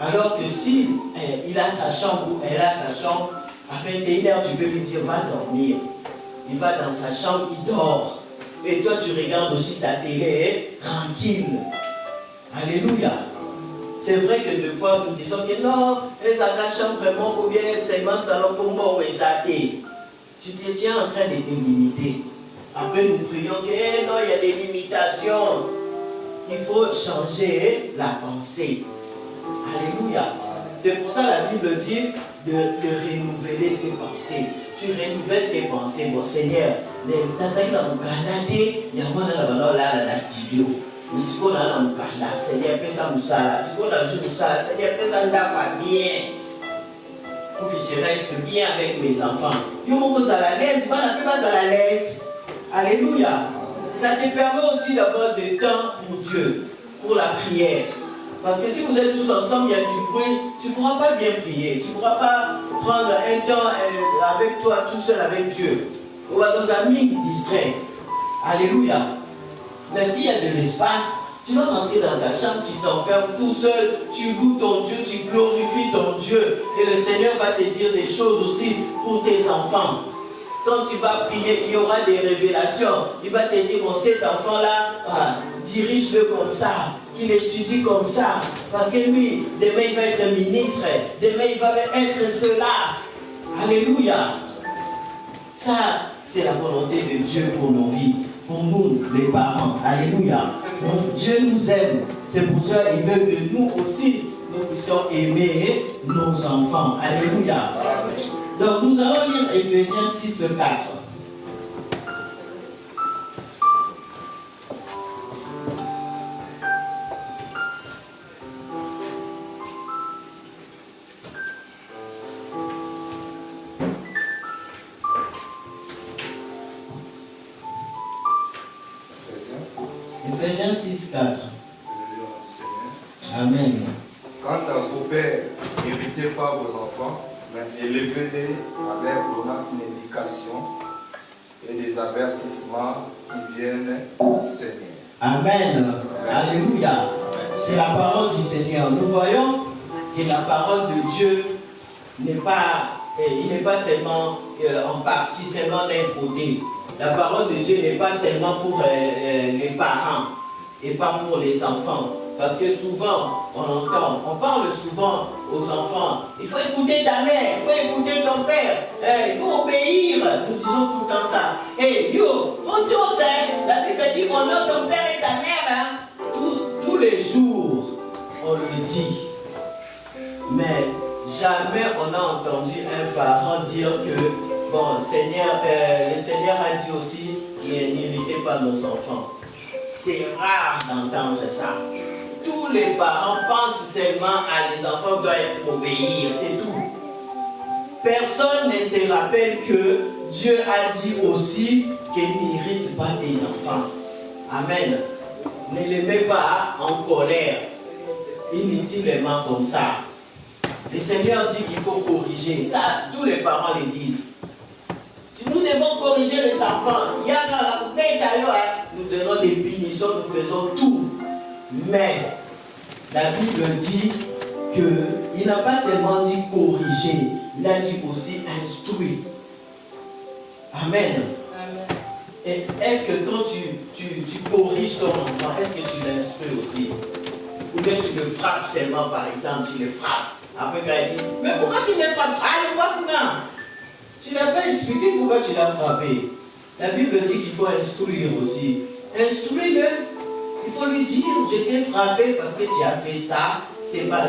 Alors que si il a sa chambre ou elle a sa chambre, à 21h, tu peux lui dire, va dormir. Il va dans sa chambre, il dort. Et toi, tu regardes aussi ta télé, tranquille. Alléluia. C'est vrai que des fois, nous disons que non, les chambre vraiment, ou bien seulement salon pour moi, ou les tu te tiens en train de te limiter. Après, nous prions que non, il y a des limitations. Il faut changer la pensée. Alléluia. C'est pour ça que la Bible dit de renouveler ses pensées. Tu renouvelles tes pensées, mon Seigneur. Il y a un studio. Mais si on a un Seigneur, fais ça, Moussala. Si on a un Moussala, Seigneur, fais ça, bien. Pour que je reste bien avec mes enfants. Je suis à la l'aise, je ne suis pas à la l'aise. Alléluia. Ça te permet aussi d'avoir du temps pour Dieu, pour la prière. Parce que si vous êtes tous ensemble, il y a du bruit, tu ne pourras pas bien prier. Tu ne pourras pas prendre un temps avec toi, tout seul avec Dieu. Ou à nos amis qui distraient. Alléluia. Mais s'il y a de l'espace, tu vas rentrer dans ta chambre, tu t'enfermes tout seul, tu loues ton Dieu, tu glorifies ton Dieu. Et le Seigneur va te dire des choses aussi pour tes enfants. Quand tu vas prier, il y aura des révélations. Il va te dire, bon, cet enfant-là, dirige-le comme ça, qu'il étudie comme ça. Parce que lui, demain il va être ministre, demain il va être cela. Alléluia. Ça, c'est la volonté de Dieu pour nos vies. Pour nous, les parents. Alléluia. Donc Dieu nous aime. C'est pour ça qu'il veut que nous aussi, nous puissions aimer nos enfants. Alléluia. Donc nous allons lire Ephésiens 6, 4. Ephésiens 6, 4. Amen. Quant à vos pères, n'irritez pas vos enfants, mais élevez-les en leur donnant une éducation et des avertissements qui viennent du Seigneur. Amen. Alléluia. C'est la parole du Seigneur. Nous voyons que la parole de Dieu n'est pas seulement en partie, seulement d'un côté. La parole de Dieu n'est pas seulement pour les parents et pas pour les enfants. Parce que souvent, on parle souvent aux enfants, il faut écouter ta mère, il faut écouter ton père, il faut obéir. Nous disons tout le temps ça. Hey, yo, vous tous, hein, la Bible dit honore ton père et ta mère. Hein. Tous les jours, on le dit. Mais jamais on a entendu un parent dire que, bon, Seigneur, le Seigneur a dit aussi qu'il n'irritait pas nos enfants. C'est rare d'entendre ça. Tous les parents pensent seulement à les enfants doivent obéir, c'est tout. Personne ne se rappelle que Dieu a dit aussi qu'il n'irrite pas tes enfants. Amen. Ne les mets pas en colère, inutilement comme ça. Le Seigneur dit qu'il faut corriger. Ça, tous les parents le disent. Nous devons corriger les enfants. Il y a dans la bouteille d'ailleurs, nous donnons des bénédictions, nous faisons tout. Mais la Bible dit qu'il n'a pas seulement dit corriger, il a dit aussi instruire. Amen. Amen. Et est-ce que quand tu corriges ton enfant, est-ce que tu l'instruis aussi? Ou bien tu le frappes seulement, par exemple, tu le frappes. Après quand il dit, mais pourquoi tu me frappes? Allez-moi, tu n'as pas expliqué pourquoi tu l'as frappé. La Bible dit qu'il faut instruire aussi. Instruis-le. Il faut lui dire, je t'ai frappé parce que tu as fait ça. C'est pas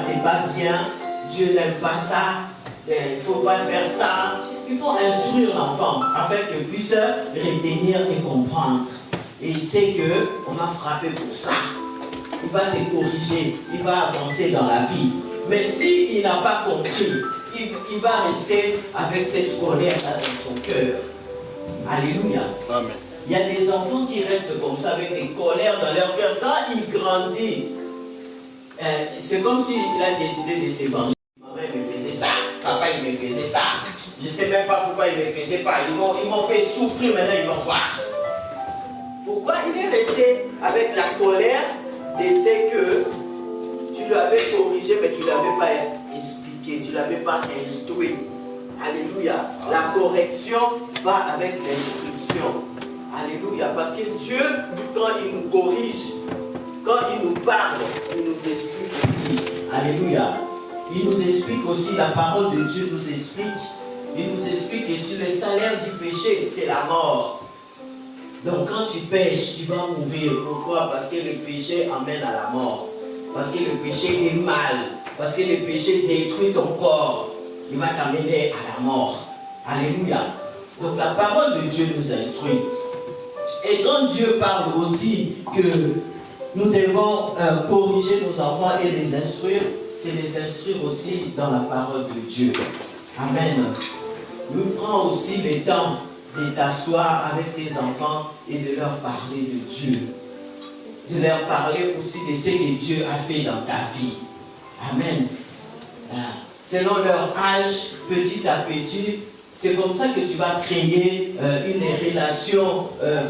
bien. Dieu n'aime pas ça. Il ne faut pas faire ça. Il faut instruire l'enfant afin qu'il puisse retenir et comprendre. Et il sait qu'on a frappé pour ça. Il va se corriger. Il va avancer dans la vie. Mais s'il n'a pas compris, il va rester avec cette colère dans son cœur. Alléluia. Amen. Il y a des enfants qui restent comme ça avec des colères dans leur cœur. Quand il grandit, c'est comme s'il a décidé de se venger. Maman me faisait ça, papa il me faisait ça. Je ne sais même pas pourquoi il ne me faisait pas. Ils m'ont fait souffrir, maintenant ils vont voir. Pourquoi il est resté avec la colère de ce que tu l'avais corrigé, mais tu ne l'avais pas expliqué, tu ne l'avais pas instruit. Alléluia. La correction va avec l'instruction. Alléluia. Parce que Dieu, quand il nous corrige, quand il nous parle, il nous explique aussi. Alléluia. Il nous explique aussi, la parole de Dieu nous explique. Il nous explique que si le salaire du péché, c'est la mort. Donc quand tu pêches, tu vas mourir. Pourquoi? Parce que le péché amène à la mort. Parce que le péché est mal. Parce que le péché détruit ton corps. Il va t'amener à la mort. Alléluia. Donc la parole de Dieu nous instruit. Et quand Dieu parle aussi que nous devons corriger nos enfants et les instruire, c'est les instruire aussi dans la parole de Dieu. Amen. Nous prends aussi le temps de t'asseoir avec tes enfants et de leur parler de Dieu. De leur parler aussi de ce que Dieu a fait dans ta vie. Amen. Selon leur âge, petit à petit, c'est comme ça que tu vas créer une relation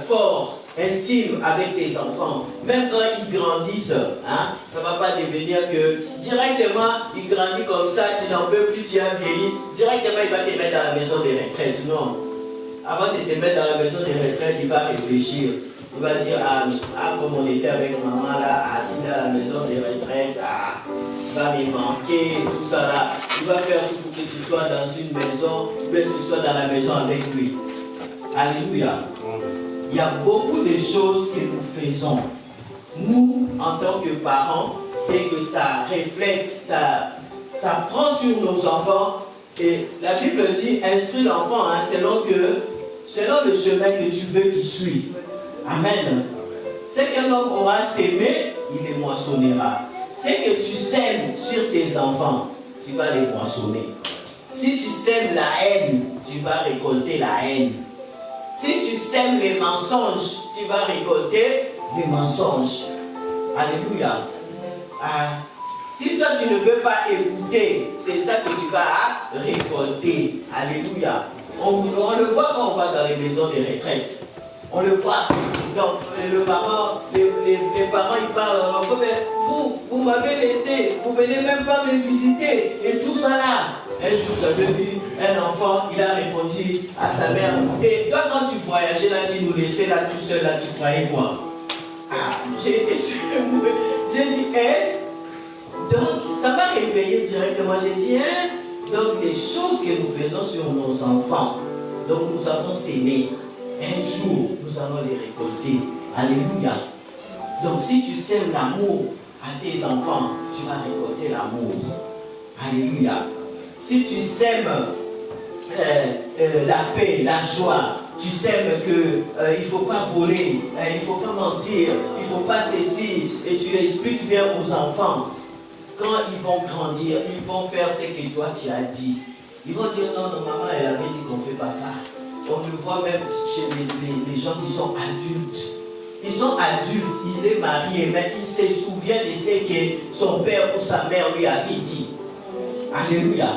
forte, intime avec tes enfants. Même quand ils grandissent, hein, ça ne va pas devenir que directement, ils grandissent comme ça, tu n'en peux plus, tu as vieilli, directement il va te mettre dans la maison de retraite. Non. Avant de te mettre dans la maison de retraite, il va réfléchir. Il va dire, comme on était avec maman là, assis à la maison de retraite, il va me manquer, tout ça là. Il va faire tout pour que tu sois dans une maison, que tu sois dans la maison avec lui. Alléluia. Il y a beaucoup de choses que nous faisons, nous, en tant que parents, et que ça reflète, ça prend sur nos enfants. Et la Bible dit, instruis l'enfant selon le chemin que tu veux qu'il suive. Amen. Ce qu'un homme aura sémé, il les moissonnera. Ce que tu sèmes sur tes enfants, tu vas les moissonner. Si tu sèmes la haine, tu vas récolter la haine. Si tu sèmes les mensonges, tu vas récolter les mensonges. Alléluia. Si toi tu ne veux pas écouter, c'est ça que tu vas récolter. Alléluia. On le voit quand on va dans les maisons de retraite. On le voit. Donc les parents ils parlent à l'enfant, mais vous m'avez laissé, vous ne venez même pas me visiter. Et tout ça là. Un jour, j'avais vu un enfant, il a répondu à sa mère. Et toi, quand tu voyageais là, tu nous laissais là tout seul, là, tu croyais quoi? J'ai été sûr. J'ai dit, hein? Donc, ça m'a réveillé directement. J'ai dit, hein? Donc, les choses que nous faisons sur nos enfants, donc nous avons sémé. Un jour, nous allons les récolter. Alléluia. Donc, si tu sèmes l'amour à tes enfants, tu vas récolter l'amour. Alléluia. Si tu sèmes la paix, la joie, tu sèmes que il ne faut pas voler, il ne faut pas mentir, il ne faut pas cesser, et tu expliques bien aux enfants, quand ils vont grandir, ils vont faire ce que toi tu as dit. Ils vont dire non, non, maman elle avait dit qu'on ne fait pas ça. On le voit même chez les gens qui sont adultes. Ils sont adultes, il est marié, mais il se souvient de ce que son père ou sa mère lui avait dit. Alléluia.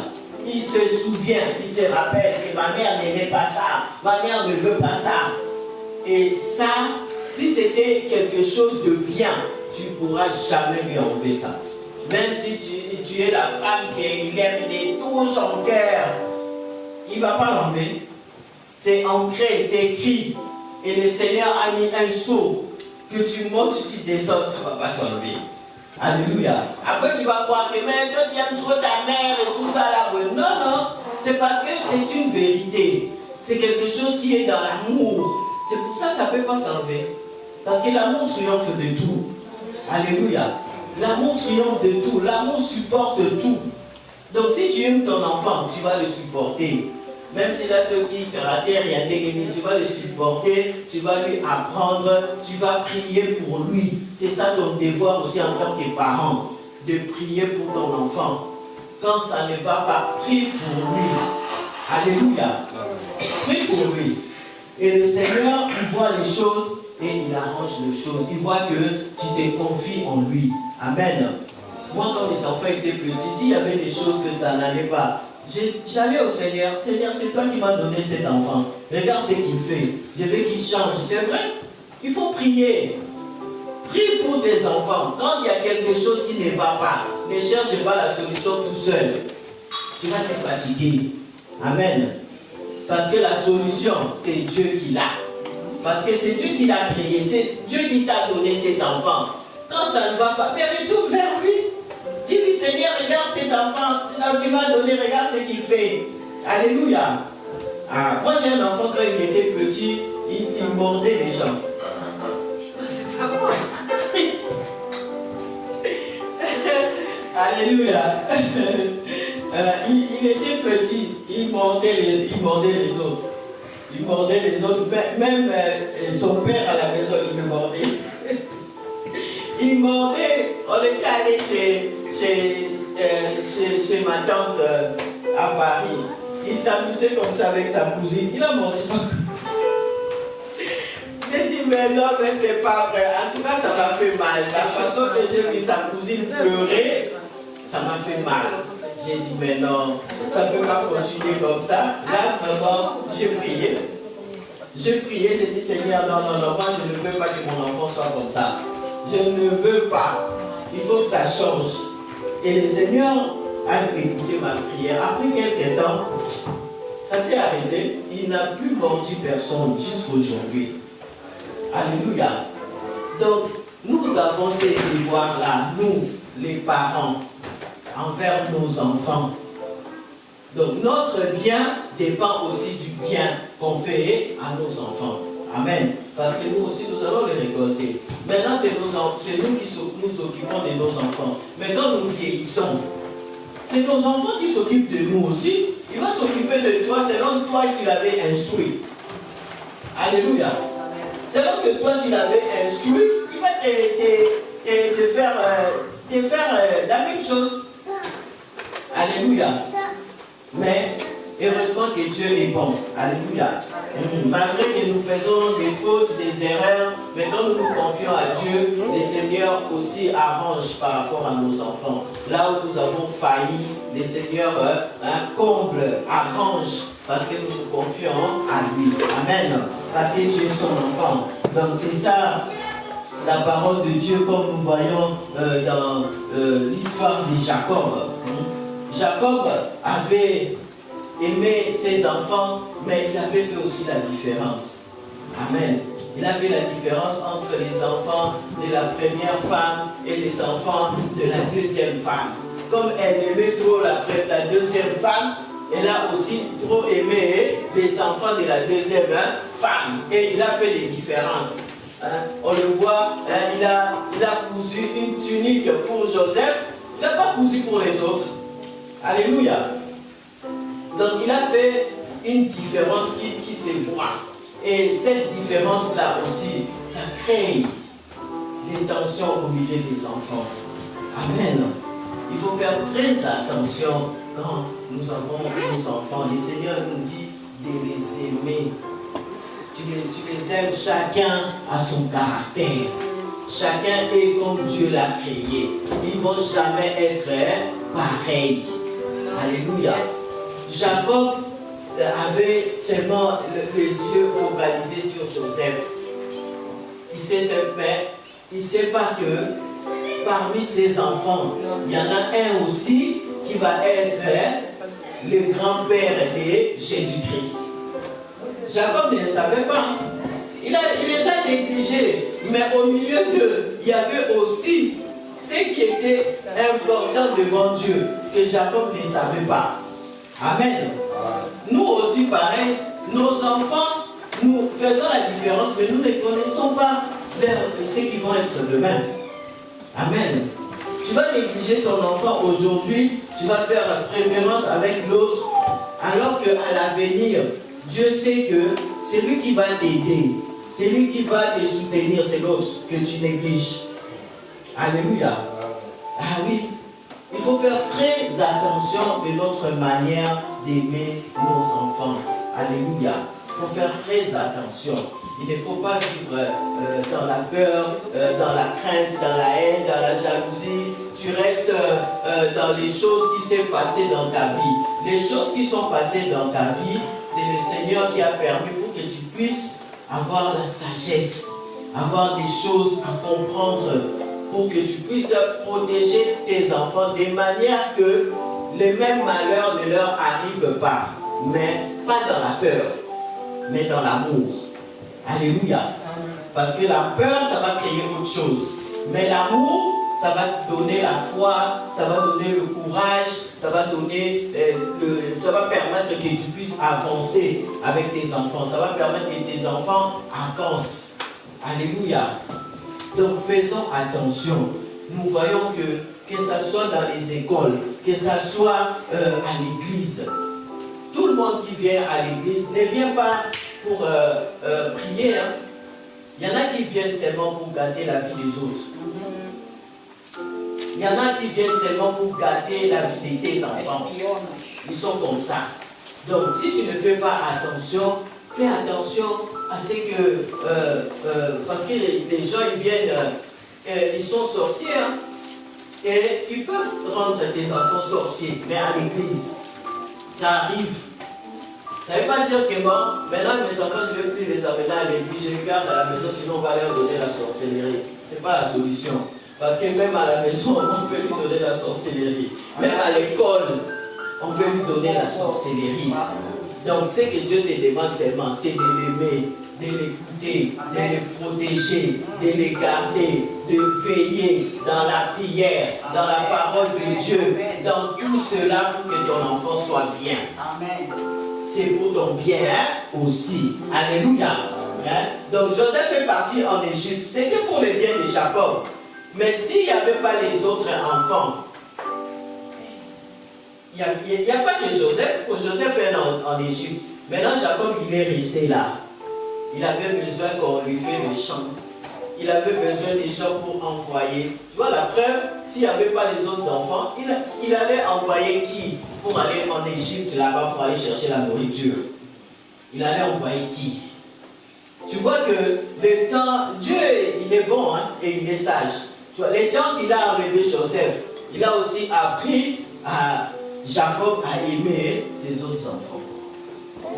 Il se souvient, il se rappelle que ma mère n'aimait pas ça, ma mère ne veut pas ça. Et ça, si c'était quelque chose de bien, tu ne pourras jamais lui enlever ça. Même si tu es la femme qu'il aime de tout son cœur, il ne va pas l'enlever. C'est ancré, c'est écrit. Et le Seigneur a mis un sceau que tu montes, tu descends, ça ne va pas s'enlever. Alléluia. Après tu vas croire que mais toi tu aimes trop ta mère et tout ça là. Non, non. C'est parce que c'est une vérité. C'est quelque chose qui est dans l'amour. C'est pour ça que ça ne peut pas s'enlever. Parce que l'amour triomphe de tout. Alléluia. L'amour triomphe de tout. L'amour supporte tout. Donc si tu aimes ton enfant, tu vas le supporter. Même s'il a ce qui caractère, il y a des limites, tu vas le supporter, tu vas lui apprendre, tu vas prier pour lui. C'est ça ton devoir aussi en tant que parent, de prier pour ton enfant. Quand ça ne va pas, prie pour lui. Alléluia. Prie pour lui. Et le Seigneur, il voit les choses et il arrange les choses. Il voit que tu te confies en lui. Amen. Moi, quand mes enfants étaient petits, s'il y avait des choses que ça n'allait pas, j'allais au Seigneur. Seigneur, c'est toi qui m'as donné cet enfant. Regarde ce qu'il fait. Je veux qu'il change. C'est vrai. Il faut prier. Prie pour tes enfants. Quand il y a quelque chose qui ne va pas, ne cherche pas la solution tout seul. Tu vas te fatiguer. Amen. Parce que la solution, c'est Dieu qui l'a. Parce que c'est Dieu qui l'a créé. C'est Dieu qui t'a donné cet enfant. Quand ça ne va pas, mais retourne vers lui. Dis-lui, Seigneur, regarde cet enfant, tu m'as donné, regarde ce qu'il fait. Alléluia. Ah, moi j'ai un enfant, quand il était petit, il mordait les gens. C'est pas moi. Alléluia. Il était petit, il mordait les autres. Il mordait les autres, même son père à la maison, il le mordait. Il mordait, on était allé chez ma tante à Paris. Il s'amusait comme ça avec sa cousine. Il a mordu son cousine. J'ai dit, mais non, mais c'est pas vrai. En tout cas, ça m'a fait mal. La façon que j'ai vu sa cousine pleurer, ça m'a fait mal. J'ai dit, mais non, ça ne peut pas continuer comme ça. Là, vraiment, j'ai prié. J'ai prié, j'ai dit, Seigneur, non, non, non, moi, je ne veux pas que mon enfant soit comme ça. Je ne veux pas. Il faut que ça change. Et le Seigneur a écouté ma prière. Après quelques temps, ça s'est arrêté. Il n'a plus mordu personne jusqu'à aujourd'hui. Alléluia. Donc, nous avons ces devoirs-là, nous, les parents, envers nos enfants. Donc, notre bien dépend aussi du bien qu'on fait à nos enfants. Amen. Parce que nous aussi, nous allons les récolter. Maintenant, c'est nous qui nous occupons de nos enfants. Mais quand nous vieillissons, c'est nos enfants qui s'occupent de nous aussi. Il va s'occuper de toi selon toi tu l'avais instruit. Alléluia. Selon que toi tu l'avais instruit, il va te faire la même chose. Alléluia. Mais heureusement que Dieu est bon. Alléluia. Malgré que nous faisons des fautes, des erreurs, mais quand nous nous confions à Dieu, le Seigneur aussi arrange par rapport à nos enfants. Là où nous avons failli, le Seigneur comble, arrange, parce que nous nous confions à lui. Amen. Parce que Dieu est son enfant. Donc c'est ça la parole de Dieu comme nous voyons dans l'histoire de Jacob. Jacob avait aimé ses enfants, mais il avait fait aussi la différence. Amen. Il a fait la différence entre les enfants de la première femme et les enfants de la deuxième femme. Comme elle aimait trop la deuxième femme, elle a aussi trop aimé les enfants de la deuxième femme. Et il a fait des différences. On le voit, il a cousu une tunique pour Joseph. Il n'a pas cousu pour les autres. Alléluia. Donc il a fait une différence qui se voit. Et cette différence-là aussi, ça crée des tensions au milieu des enfants. Amen. Il faut faire très attention quand nous avons nos enfants. Le Seigneur nous dit de les aimer. Tu les aimes, chacun a son caractère. Chacun est comme Dieu l'a créé. Ils ne vont jamais être pareils. Alléluia. Jacob avait seulement les yeux focalisés sur Joseph. Il ne sait pas que parmi ses enfants, il y en a un aussi qui va être le grand-père de Jésus-Christ. Jacob ne le savait pas. Il les a négligés. Mais au milieu d'eux, il y avait aussi ce qui était important devant Dieu, que Jacob ne savait pas. Amen. Nous aussi, pareil, nos enfants, nous faisons la différence, mais nous ne connaissons pas ce qui vont être demain. Amen. Tu vas négliger ton enfant aujourd'hui, tu vas faire la préférence avec l'autre, alors qu'à l'avenir, Dieu sait que c'est lui qui va t'aider, c'est lui qui va te soutenir, c'est l'autre que tu négliges. Alléluia. Ah oui, il faut faire très attention de notre manière d'aimer nos enfants. Alléluia. Il faut faire très attention. Il ne faut pas vivre dans la peur, dans la crainte, dans la haine, dans la jalousie. Tu restes dans les choses qui s'est passées dans ta vie. Les choses qui sont passées dans ta vie, c'est le Seigneur qui a permis pour que tu puisses avoir la sagesse, avoir des choses à comprendre, pour que tu puisses protéger tes enfants de manière que les mêmes malheurs ne leur arrivent pas, mais pas dans la peur, mais dans l'amour. Alléluia. Parce que la peur, ça va créer autre chose. Mais l'amour, ça va te donner la foi, ça va donner le courage, ça va donner ça va permettre que tu puisses avancer avec tes enfants. Ça va permettre que tes enfants avancent. Alléluia. Donc faisons attention. Nous voyons que ce soit dans les écoles, que ce soit à l'église. Tout le monde qui vient à l'église ne vient pas pour prier. Hein. Il y en a qui viennent seulement pour gâter la vie des autres. Il y en a qui viennent seulement pour gâter la vie de tes enfants. Ils sont comme ça. Donc si tu ne fais pas attention, fais attention à ce que... parce que les gens, ils viennent, ils sont sorciers. Hein, et ils peuvent rendre tes enfants sorciers, mais à l'église, ça arrive. Ça ne veut pas dire que bon, maintenant mes enfants, je ne vais plus les amener à l'église, je les garde à la maison, sinon on va leur donner la sorcellerie. Ce n'est pas la solution. Parce que même à la maison, on peut lui donner la sorcellerie. Même à l'école, on peut lui donner la sorcellerie. Donc ce que Dieu te demande seulement, c'est de l'aimer, de l'écouter, de le protéger, de le garder, de veiller dans la prière, dans la parole de Dieu, dans tout cela pour que ton enfant soit bien. Amen. C'est pour ton bien aussi. Alléluia. Hein? Donc Joseph est parti en Égypte. C'était pour le bien de Jacob. Mais s'il n'y avait pas les autres enfants, il n'y a pas que Joseph. Joseph est en Égypte. Maintenant Jacob, il est resté là. Il avait besoin qu'on lui fasse le champ. Il avait besoin des gens pour envoyer. Tu vois la preuve, s'il n'y avait pas les autres enfants, il allait envoyer qui pour aller en Égypte là-bas pour aller chercher la nourriture? Il allait envoyer qui? Tu vois que le temps, Dieu il est bon hein, et il est sage. Tu vois, le temps qu'il a enlevé Joseph, il a aussi appris à Jacob à aimer ses autres enfants.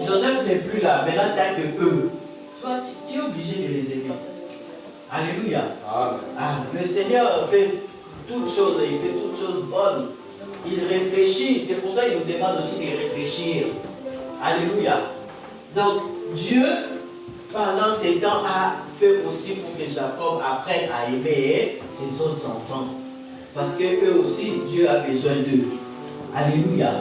Joseph n'est plus là, maintenant t'as que eux. Tu vois, tu es obligé de les aimer. Alléluia. Ah, le Seigneur fait toutes choses, il fait toutes choses bonnes. Il réfléchit, c'est pour ça qu'il nous demande aussi de réfléchir. Alléluia. Donc, Dieu, pendant ces temps, a fait aussi pour que Jacob apprenne à aimer ses autres enfants. Parce que eux aussi, Dieu a besoin d'eux. Alléluia.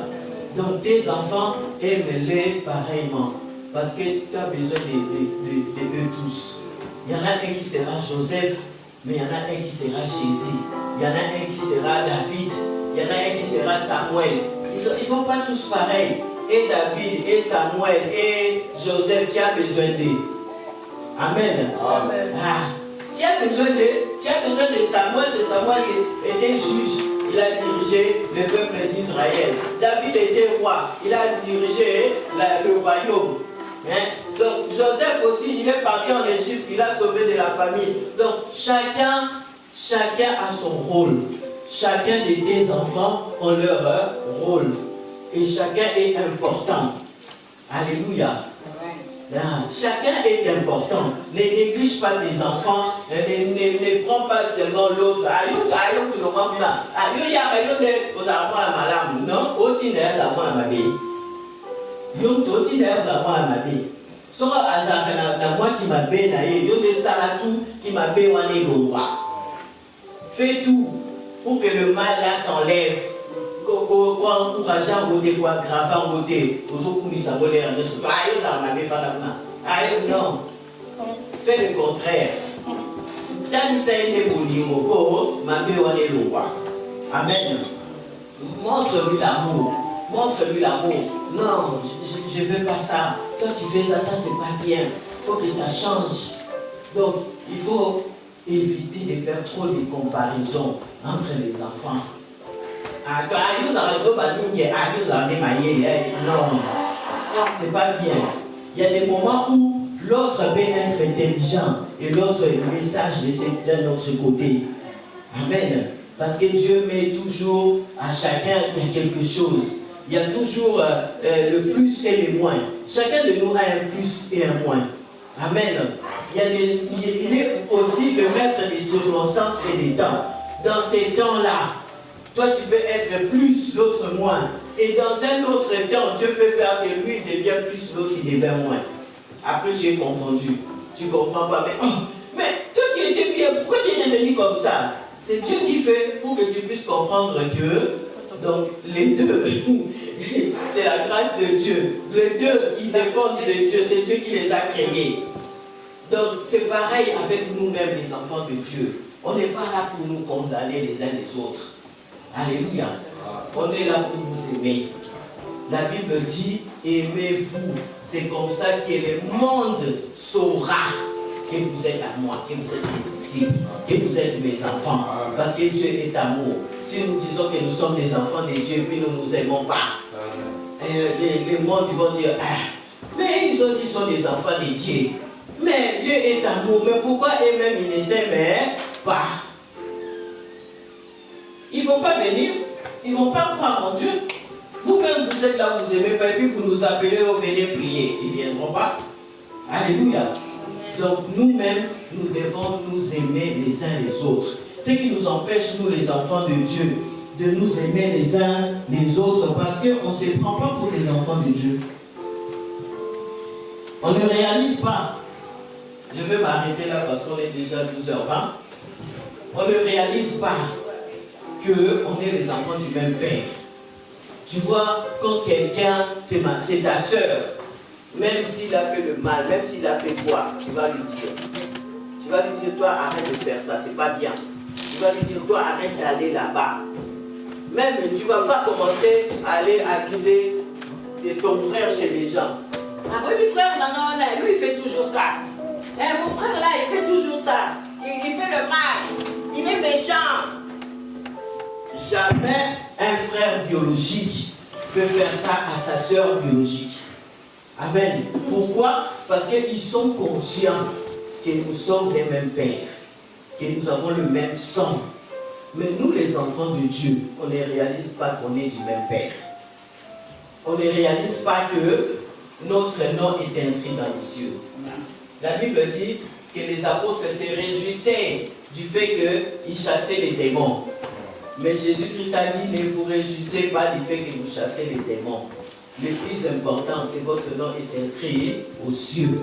Donc tes enfants, aime-les pareillement. Parce que tu as besoin d'eux tous. Il y en a un qui sera Joseph, mais il y en a un qui sera Jésus. Il y en a un qui sera David. Il y en a un qui sera Samuel. Ils ne sont pas tous pareils. Et David, et Samuel, et Joseph, tu as besoin d'eux. Amen. Amen. Ah, tu as besoin de Samuel. C'est Samuel qui était juge. Il a dirigé le peuple d'Israël. David était roi. Il a dirigé le royaume. Hein? Donc Joseph aussi, il est parti en Égypte. Il a sauvé de la famille. Donc chacun a son rôle. Chacun de tes enfants ont leur rôle. Et chacun est important. Alléluia. Chacun est important. Ne néglige pas tes enfants. Ne prends pas seulement l'autre. Fais tout pour que le mal là s'enlève. Non. Fais le contraire. Amen. Montre-lui l'amour. Montre-lui l'amour. Non, je ne veux pas ça. Toi tu fais ça, c'est pas bien. Il faut que ça change. Donc, il faut éviter de faire trop de comparaisons entre les enfants. Non, c'est pas bien. Il y a des moments où l'autre peut être intelligent et l'autre est sage d'un autre côté. Amen. Parce que Dieu met toujours à chacun quelque chose. Il y a toujours le plus et le moins. Chacun de nous a un plus et un moins. Amen. Il est aussi le maître des circonstances et des temps. Dans ces temps-là, toi tu peux être plus, l'autre moins. Et dans un autre temps, Dieu peut faire que lui devient plus, l'autre il devient moins. Après tu es confondu. Tu ne comprends pas. Mais toi tu étais bien, pourquoi tu es devenu comme ça? C'est Dieu qui fait pour que tu puisses comprendre que donc les deux, c'est la grâce de Dieu. Les deux, ils dépendent de Dieu. C'est Dieu qui les a créés. Donc c'est pareil avec nous-mêmes, les enfants de Dieu. On n'est pas là pour nous condamner les uns les autres. Alléluia. On est là pour nous aimer. La Bible dit, aimez-vous. C'est comme ça que le monde saura que vous êtes à moi, que vous êtes mes disciples, que vous êtes mes enfants. Parce que Dieu est amour. Si nous disons que nous sommes des enfants de Dieu, puis nous ne nous aimons pas, les mondes vont dire, mais ils ont dit qu'ils sont des enfants de Dieu. Mais Dieu est amour. Mais pourquoi eux-mêmes ils ne s'aiment pas? Ils ne vont pas venir. Ils ne vont pas croire en Dieu. Vous-même, vous êtes là, vous aimez pas, et puis vous nous appelez, vous venez prier. Ils ne viendront pas. Alléluia. Donc nous-mêmes, nous devons nous aimer les uns les autres. Ce qui nous empêche, nous les enfants de Dieu, de nous aimer les uns les autres, parce qu'on ne se prend pas pour les enfants de Dieu. On ne réalise pas. Je vais m'arrêter là parce qu'on est déjà 12h20. On ne réalise pas qu'on est les enfants du même père. Tu vois, quand quelqu'un, c'est ta soeur, même s'il a fait le mal, même s'il a fait quoi, tu vas lui dire. Tu vas lui dire, toi, arrête de faire ça, c'est pas bien. Tu vas lui dire, toi, arrête d'aller là-bas. Même, tu ne vas pas commencer à aller accuser ton frère chez les gens. Ah oui, mon frère, non, lui, il fait toujours ça. Mon frère, là, il fait toujours ça. Il fait le mal. Il est méchant. Jamais un frère biologique peut faire ça à sa soeur biologique. Amen. Pourquoi? Parce qu'ils sont conscients que nous sommes des mêmes pères, que nous avons le même sang. Mais nous, les enfants de Dieu, on ne réalise pas qu'on est du même père. On ne réalise pas que notre nom est inscrit dans les cieux. La Bible dit que les apôtres se réjouissaient du fait qu'ils chassaient les démons. Mais Jésus-Christ a dit, ne vous réjouissez pas du fait que vous chassez les démons. Le plus important, c'est que votre nom est inscrit aux cieux.